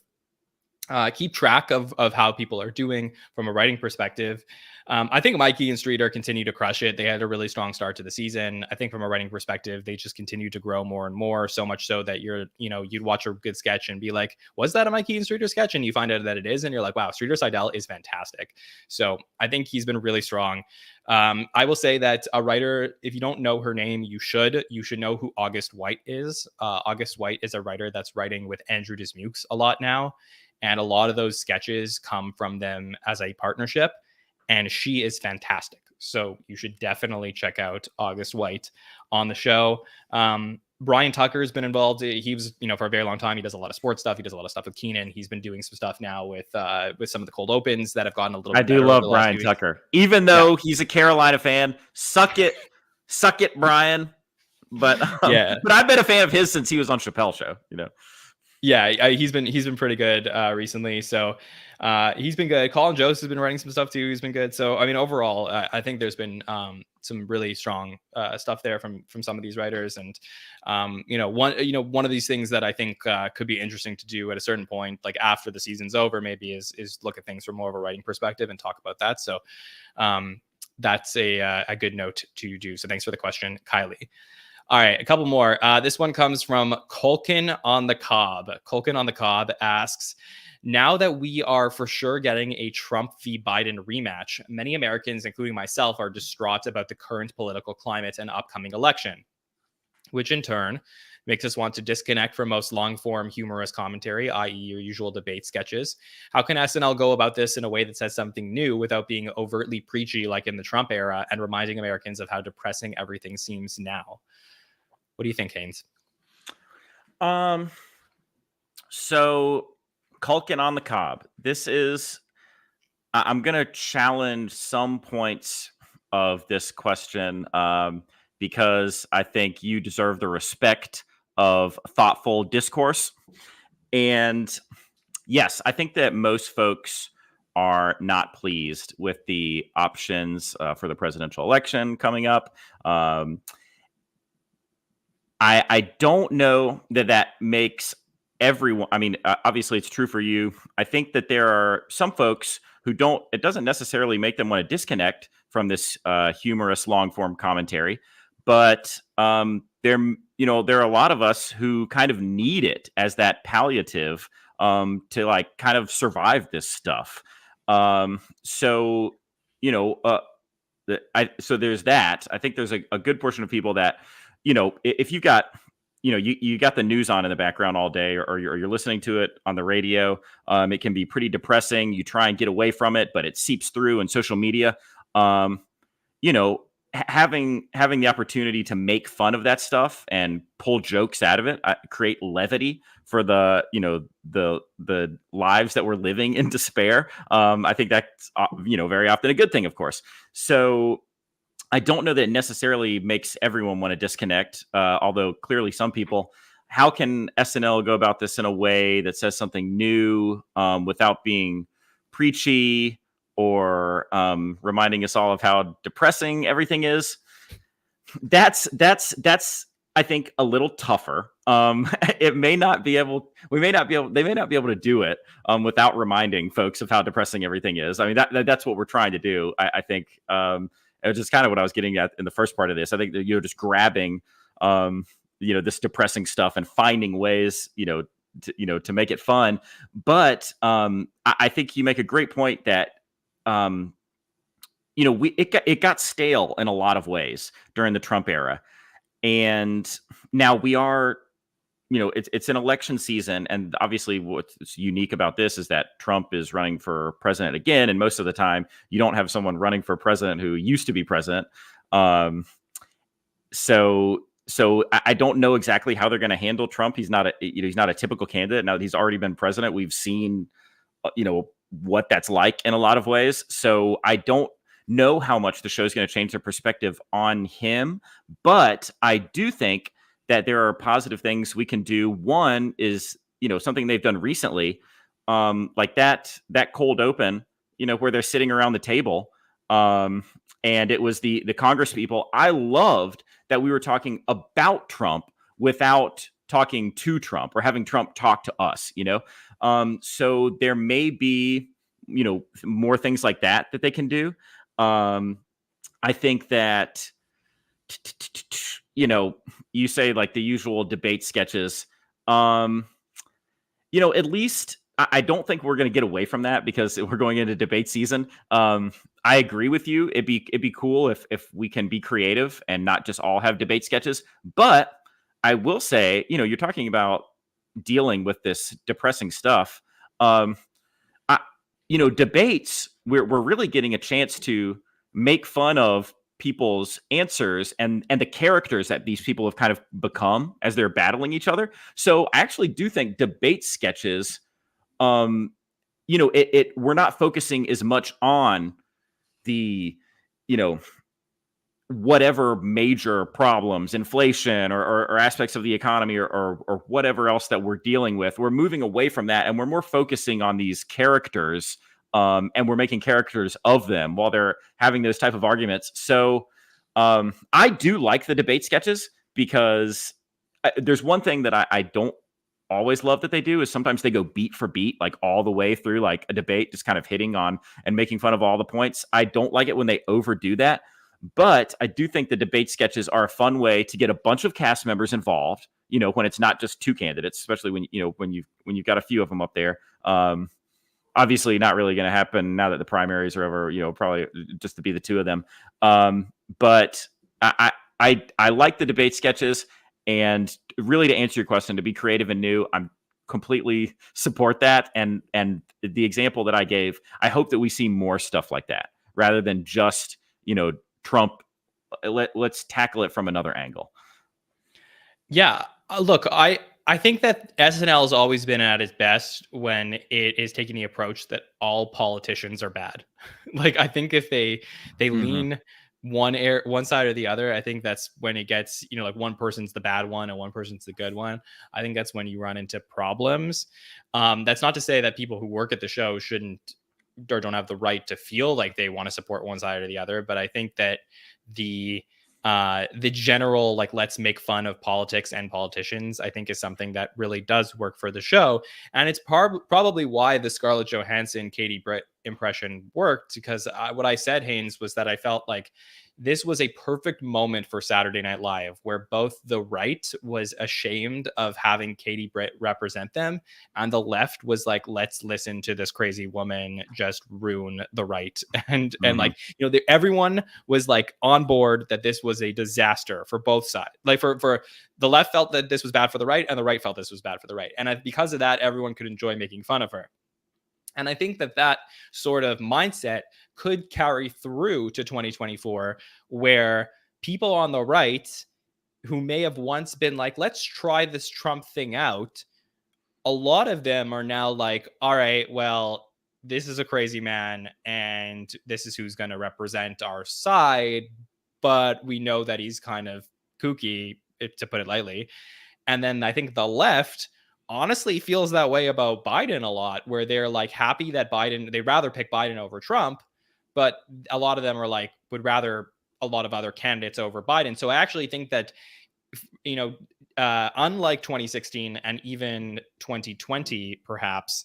keep track of how people are doing from a writing perspective. I think Mikey and Streeter continue to crush it. They had a really strong start to the season. I think from a writing perspective, they just continue to grow more and more, so much so that you'd watch a good sketch and be like, was that a Mikey and Streeter sketch? And you find out that it is, and you're like, wow, Streeter Seidel is fantastic. So I think he's been really strong. I will say that a writer, if you don't know her name, you should know who August White is. August White is a writer that's writing with Andrew Dismukes a lot now. And a lot of those sketches come from them as a partnership. And she is fantastic. So you should definitely check out August White on the show. Brian Tucker has been involved. He was, for a very long time. He does a lot of sports stuff. He does a lot of stuff with Keenan. He's been doing some stuff now with some of the cold opens that have gotten a little bit better. I do love Brian Tucker. Even though he's a Carolina fan, suck it, Brian. But but I've been a fan of his since he was on Chappelle's show, Yeah, he's been pretty good recently. So he's been good. Colin Jost has been writing some stuff too. He's been good. So I mean, overall, I think there's been some really strong stuff there from some of these writers. And one of these things that I think could be interesting to do at a certain point, like after the season's over, maybe is look at things from more of a writing perspective and talk about that. So that's a good note to do. So thanks for the question, Kylie. All right, a couple more. This one comes from Culkin on the Cob. Culkin on the Cob asks, now that we are for sure getting a Trump v. Biden rematch, many Americans, including myself, are distraught about the current political climate and upcoming election, which in turn makes us want to disconnect from most long-form humorous commentary, i.e. your usual debate sketches. How can SNL go about this in a way that says something new without being overtly preachy like in the Trump era and reminding Americans of how depressing everything seems now? What do you think, Haynes? So Culkin on the Cob. This is, I'm going to challenge some points of this question because I think you deserve the respect of thoughtful discourse. And yes, I think that most folks are not pleased with the options for the presidential election coming up. I don't know that makes everyone. I mean, obviously it's true for you. I think that there are some folks who don't. It doesn't necessarily make them want to disconnect from this humorous long form commentary, but there are a lot of us who kind of need it as that palliative to like kind of survive this stuff. So there's that. I think there's a good portion of people that, if you got, you got the news on in the background all day, or you're listening to it on the radio, it can be pretty depressing. You try and get away from it, but it seeps through in social media. Having the opportunity to make fun of that stuff and pull jokes out of it, create levity for the lives that we're living in despair. I think that's very often a good thing, of course. So I don't know that it necessarily makes everyone want to disconnect, although clearly some people. How can SNL go about this in a way that says something new without being preachy or reminding us all of how depressing everything is? That's I think a little tougher. They may not be able to do it without reminding folks of how depressing everything is. I mean, that's what we're trying to do. I think it's just kind of what I was getting at in the first part of this. I think that just grabbing this depressing stuff and finding ways to make it fun. But I think you make a great point that it got stale in a lot of ways during the Trump era. And now we are, it's an election season. And obviously what's unique about this is that Trump is running for president again. And most of the time you don't have someone running for president who used to be president. So I don't know exactly how they're going to handle Trump. He's not a typical candidate. Now that he's already been president, we've seen, what that's like in a lot of ways. So I don't know how much the show is going to change their perspective on him, but I do think that there are positive things we can do. One is, something they've done recently, like that cold open, where they're sitting around the table. And it was the Congress people. I loved that we were talking about Trump without talking to Trump or having Trump talk to us, so there may be, more things like that they can do. I think that, you say like the usual debate sketches, at least I don't think we're going to get away from that because we're going into debate season. I agree with you. It'd be cool if we can be creative and not just all have debate sketches. But I will say, you're talking about dealing with this depressing stuff. Debates, we're really getting a chance to make fun of people's answers and the characters that these people have kind of become as they're battling each other. So I actually do think debate sketches, we're not focusing as much on the, whatever major problems, inflation or aspects of the economy or whatever else that we're dealing with. We're moving away from that and we're more focusing on these characters, and we're making characters of them while they're having those type of arguments. So I do like the debate sketches because there's one thing that I don't always love that they do is sometimes they go beat for beat, like all the way through like a debate, just kind of hitting on and making fun of all the points. I don't like it when they overdo that. But I do think the debate sketches are a fun way to get a bunch of cast members involved, when it's not just two candidates, especially when you've got a few of them up there. Obviously not really going to happen now that the primaries are over, probably just to be the two of them. But I like the debate sketches, and really to answer your question, to be creative and new, I'm completely support that. And the example that I gave, I hope that we see more stuff like that rather than just, Trump. Let's tackle it from another angle. Yeah, look, I think that SNL has always been at its best when it is taking the approach that all politicians are bad. Like, I think if they lean one side or the other. I think that's when it gets, like one person's the bad one and one person's the good one. I think that's when you run into problems. That's not to say that people who work at the show shouldn't or don't have the right to feel like they want to support one side or the other. But I think that the general, like, let's make fun of politics and politicians, I think is something that really does work for the show. And it's probably why the Scarlett Johansson, Katie Britt impression worked, because what I said, Haynes, was that I felt like this was a perfect moment for Saturday Night Live, where both the right was ashamed of having Katie Britt represent them, and the left was like, let's listen to this crazy woman just ruin the right. And like, everyone was like on board that this was a disaster for both sides. Like for the left felt that this was bad for the right, and the right felt this was bad for the right. And because of that, everyone could enjoy making fun of her. And I think that sort of mindset could carry through to 2024, where people on the right who may have once been like, let's try this Trump thing out, a lot of them are now like, all right, well, this is a crazy man and this is who's going to represent our side, but we know that he's kind of kooky, to put it lightly. And then I think the left honestly feels that way about Biden a lot, where they're like happy that they'd rather pick Biden over Trump, but a lot of them are like, would rather a lot of other candidates over Biden. So I actually think that, unlike 2016 and even 2020, perhaps,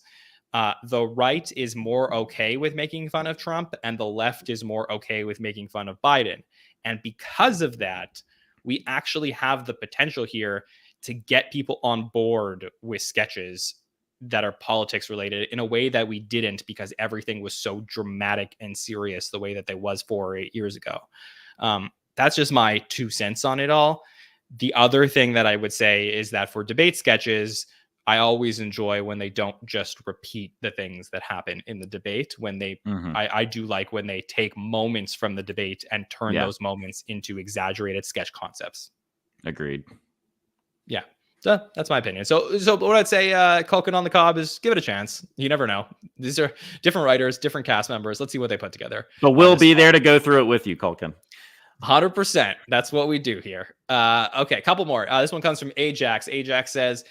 the right is more okay with making fun of Trump and the left is more okay with making fun of Biden. And because of that, we actually have the potential here to get people on board with sketches that are politics related in a way that we didn't, because everything was so dramatic and serious the way that they was 4 or 8 years ago. That's just my 2 cents on it all. The other thing that I would say is that for debate sketches, I always enjoy when they don't just repeat the things that happen in the debate. When they, I do like when they take moments from the debate and turn those moments into exaggerated sketch concepts. Agreed. Yeah. So that's my opinion. So what I'd say, Culkin on the Cob, is give it a chance. You never know. These are different writers, different cast members. Let's see what they put together. But we'll be there to go through it with you, Culkin. 100%. That's what we do here. Okay, a couple more. This one comes from Ajax. Ajax says,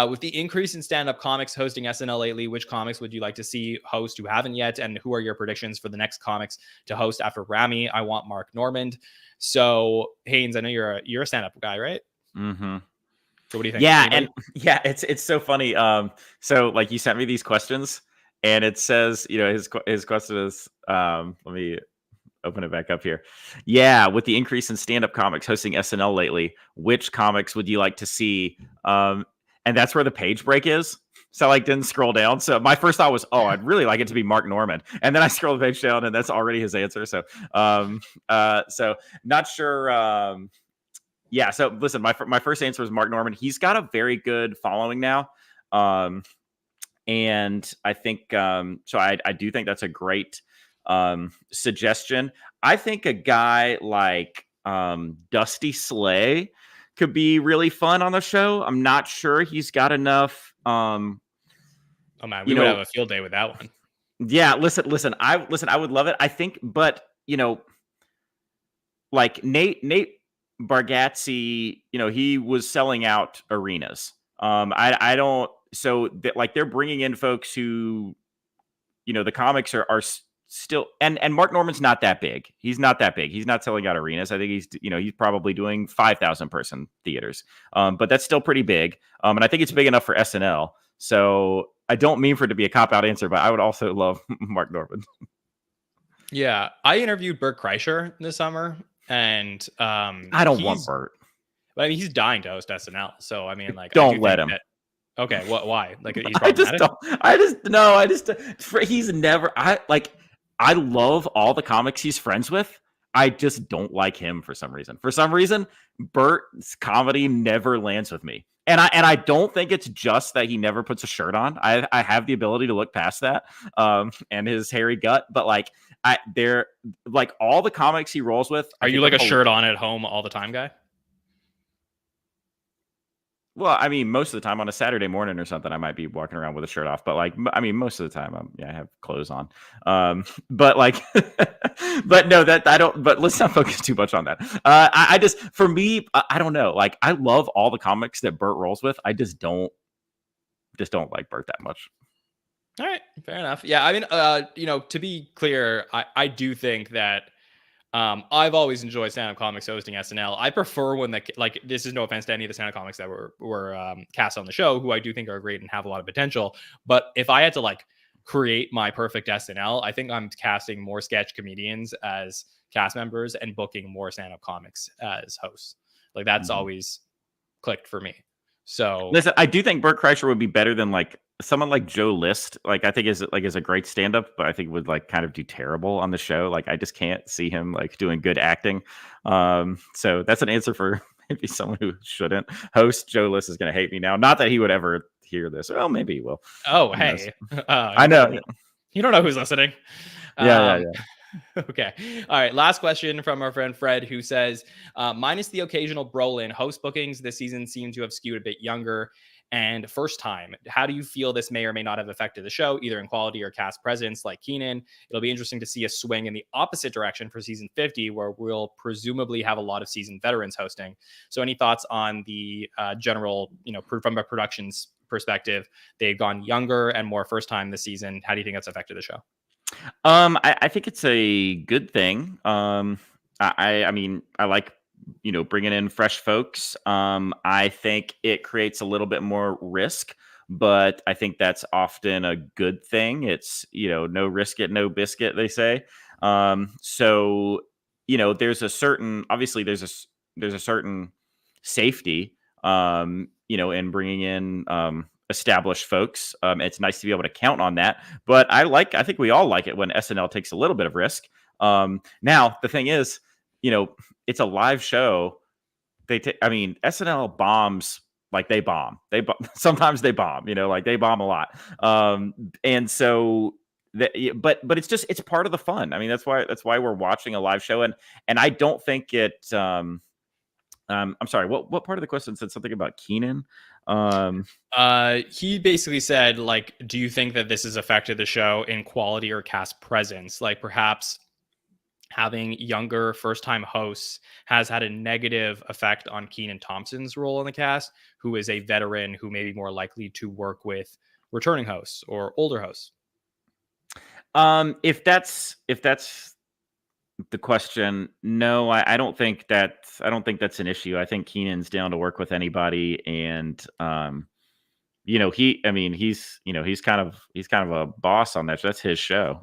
with the increase in stand-up comics hosting SNL lately, which comics would you like to see host who haven't yet? And who are your predictions for the next comics to host after Rami? I want Mark Normand. So, Haynes, I know you're a stand-up guy, right? Mm-hmm. So what do you think? Yeah, it's so funny. So like you sent me these questions, and it says, his question is, let me open it back up here. Yeah, with the increase in stand-up comics hosting SNL lately, which comics would you like to see? And that's where the page break is. So I didn't scroll down. So my first thought was, I'd really like it to be Mark Normand. And then I scrolled the page down, and that's already his answer. So, so not sure. Yeah, so listen, my first answer was Mark Normand. He's got a very good following now. And I think, so I do think that's a great suggestion. I think a guy like Dusty Slay could be really fun on the show. I'm not sure he's got enough. Oh man, we would have a field day with that one. Yeah, listen, I would love it. I think, but like Nate Bargatze, he was selling out arenas. I don't, so that, they're bringing in folks who, the comics are still, and Mark Normand's not that big. He's not that big. He's not selling out arenas. I think he's probably doing 5,000 person theaters. But that's still pretty big. And I think it's big enough for SNL. So I don't mean for it to be a cop-out answer, but I would also love Mark Normand. Yeah, I interviewed Bert Kreischer this summer. And I don't want Bert. But I mean, he's dying to host SNL. So I mean, don't let him. Okay, why? Like, he's he's never. I love all the comics he's friends with. I just don't like him for some reason. For some reason, Bert's comedy never lands with me. And I don't think it's just that he never puts a shirt on. I have the ability to look past that, and his hairy gut. But they're all the comics he rolls with. Are you like a shirt on at home all the time guy? Well, I mean, most of the time on a Saturday morning or something, I might be walking around with a shirt off. But like, I mean, most of the time, I have clothes on. But like, but no, that I don't. But let's not focus too much on that. I just, for me, I don't know. Like, I love all the comics that Bert rolls with. I just don't like Bert that much. All right, fair enough. Yeah, I mean, to be clear, I do think that I've always enjoyed stand-up comics hosting SNL. I prefer when this is no offense to any of the stand-up comics that were cast on the show, who I do think are great and have a lot of potential. But if I had to like create my perfect SNL, I think I'm casting more sketch comedians as cast members and booking more stand-up comics as hosts. Like that's always clicked for me. So listen, I do think Bert Kreischer would be better than like someone like Joe List. Like I think is a great stand-up, but I think would like kind of do terrible on the show. Like I just can't see him like doing good acting. So that's an answer for maybe someone who shouldn't host. Joe List is going to hate me now. Not that he would ever hear this. Well, maybe he will. Oh, hey, I know. You don't know who's listening. Yeah. Okay. All right. Last question from our friend Fred, who says, minus the occasional Brolin, host bookings this season seem to have skewed a bit younger and first time. How do you feel this may or may not have affected the show, either in quality or cast presence like Keenan? It'll be interesting to see a swing in the opposite direction for season 50, where we'll presumably have a lot of seasoned veterans hosting. So any thoughts on the general, from a production's perspective, they've gone younger and more first time this season. How do you think that's affected the show? I think it's a good thing. I mean, I like, bringing in fresh folks. I think it creates a little bit more risk, but I think that's often a good thing. It's, no risk it, no biscuit, they say. So, there's a certain safety, in bringing in, established folks. It's nice to be able to count on that, but I think we all like it when SNL takes a little bit of risk. Now the thing is, it's a live show. SNL bombs, like they bomb. Sometimes they bomb, like they bomb a lot. And so but it's part of the fun. I mean, that's why we're watching a live show. And I don't think it, I'm sorry, what part of the question said something about Keenan? He basically said, like, do you think that this has affected the show in quality or cast presence? Like perhaps having younger first-time hosts has had a negative effect on Kenan Thompson's role in the cast, who is a veteran who may be more likely to work with returning hosts or older hosts. If that's the question, no, I don't think that's an issue. I think Keenan's down to work with anybody, and he's kind of a boss on that. That's his show,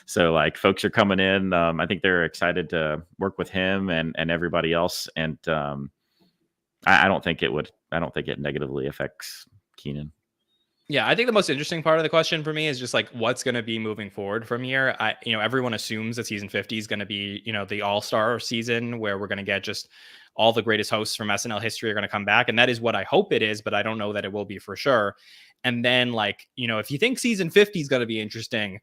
So like folks are coming in. I think they're excited to work with him and everybody else. And I don't think it negatively affects Keenan. Yeah, I think the most interesting part of the question for me is just like what's going to be moving forward from here. Everyone assumes that season 50 is going to be, the all-star season where we're going to get just all the greatest hosts from SNL history are going to come back. And that is what I hope it is, but I don't know that it will be for sure. And then if you think season 50 is going to be interesting,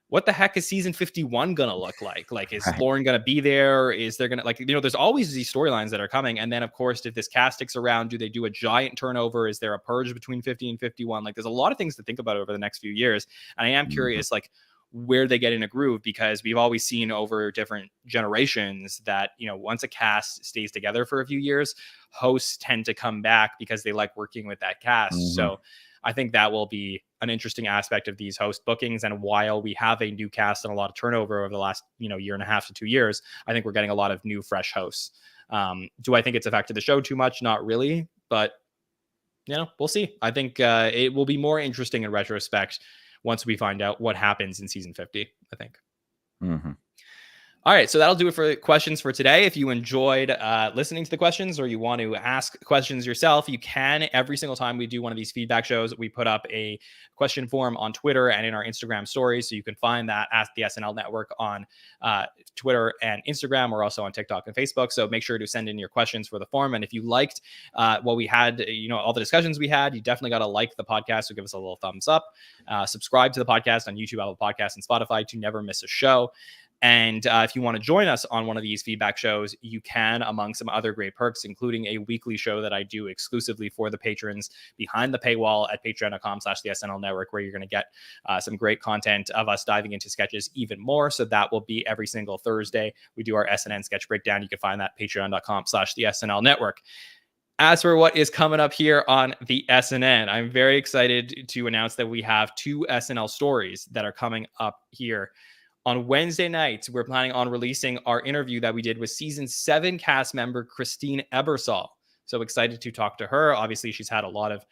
what the heck is season 51 going to look like? Like, is Lauren going to be there? Is there going to there's always these storylines that are coming. And then of course, if this cast sticks around, do they do a giant turnover? Is there a purge between 50 and 51? Like there's a lot of things to think about over the next few years. And I am curious, where they get in a groove, because we've always seen over different generations that, once a cast stays together for a few years, hosts tend to come back because they like working with that cast. Mm-hmm. So I think that will be an interesting aspect of these host bookings. And while we have a new cast and a lot of turnover over the last, year and a half to 2 years, I think we're getting a lot of new, fresh hosts. Do I think it's affected the show too much? Not really, but we'll see. I think it will be more interesting in retrospect once we find out what happens in season 50, I think. Mm-hmm. All right, so that'll do it for questions for today. If you enjoyed listening to the questions or you want to ask questions yourself, you can. Every single time we do one of these feedback shows, we put up a question form on Twitter and in our Instagram stories. So you can find that at the SNL Network on Twitter and Instagram. We're also on TikTok and Facebook. So make sure to send in your questions for the form. And if you liked what we had, all the discussions we had, you definitely got to like the podcast. So give us a little thumbs up. Subscribe to the podcast on YouTube, Apple Podcasts, and Spotify to never miss a show. And if you want to join us on one of these feedback shows, you can, among some other great perks, including a weekly show that I do exclusively for the patrons behind the paywall at patreon.com/the SNL Network, where you're going to get some great content of us diving into sketches even more. So that will be every single Thursday. We do our SNN sketch breakdown. You can find that patreon.com/the SNL Network. As for what is coming up here on the SNN, I'm very excited to announce that we have 2 SNL stories that are coming up here. On Wednesday night, we're planning on releasing our interview that we did with season 7 cast member Christine Ebersol. So excited to talk to her. Obviously, she's had a lot of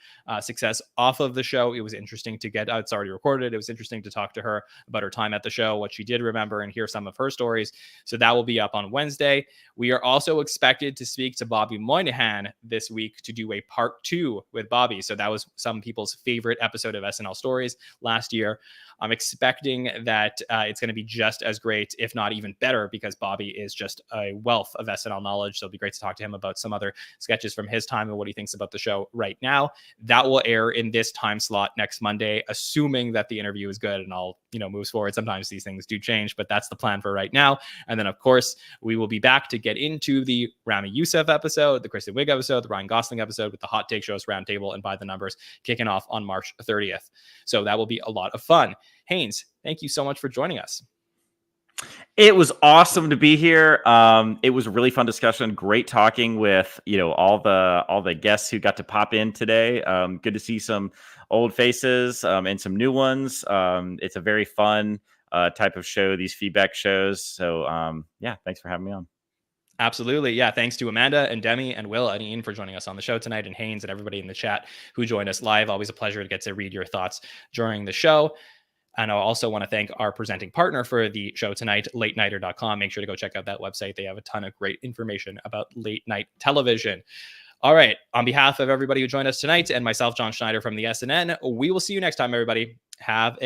success off of the show. It was interesting to get, it's already recorded. It was interesting to talk to her about her time at the show, what she did remember, and hear some of her stories. So that will be up on Wednesday. We are also expected to speak to Bobby Moynihan this week to do a part 2 with Bobby. So that was some people's favorite episode of SNL Stories last year. I'm expecting that it's going to be just as great, if not even better, because Bobby is just a wealth of SNL knowledge. So it'll be great to talk to him about some other sketches from his time and what he thinks about the show right now. That will air in this time slot next Monday, assuming that the interview is good and all, moves forward. Sometimes these things do change, but that's the plan for right now. And then, of course, we will be back to get into the Rami Youssef episode, the Kristen Wiig episode, the Ryan Gosling episode with the Hot Take Shows Roundtable and By the Numbers kicking off on March 30th. So that will be a lot of fun. Haynes, thank you so much for joining us. It was awesome to be here. It was a really fun discussion. Great talking with all the guests who got to pop in today. Good to see some old faces and some new ones. It's a very fun type of show, these feedback shows. So yeah, thanks for having me on. Absolutely. Yeah. Thanks to Amanda and Demi and Will and Ian for joining us on the show tonight, and Haynes and everybody in the chat who joined us live. Always a pleasure to get to read your thoughts during the show. And I also want to thank our presenting partner for the show tonight, latenighter.com. Make sure to go check out that website. They have a ton of great information about late night television. All right. On behalf of everybody who joined us tonight and myself, Jon Schneider from the SNN, we will see you next time, everybody. Have a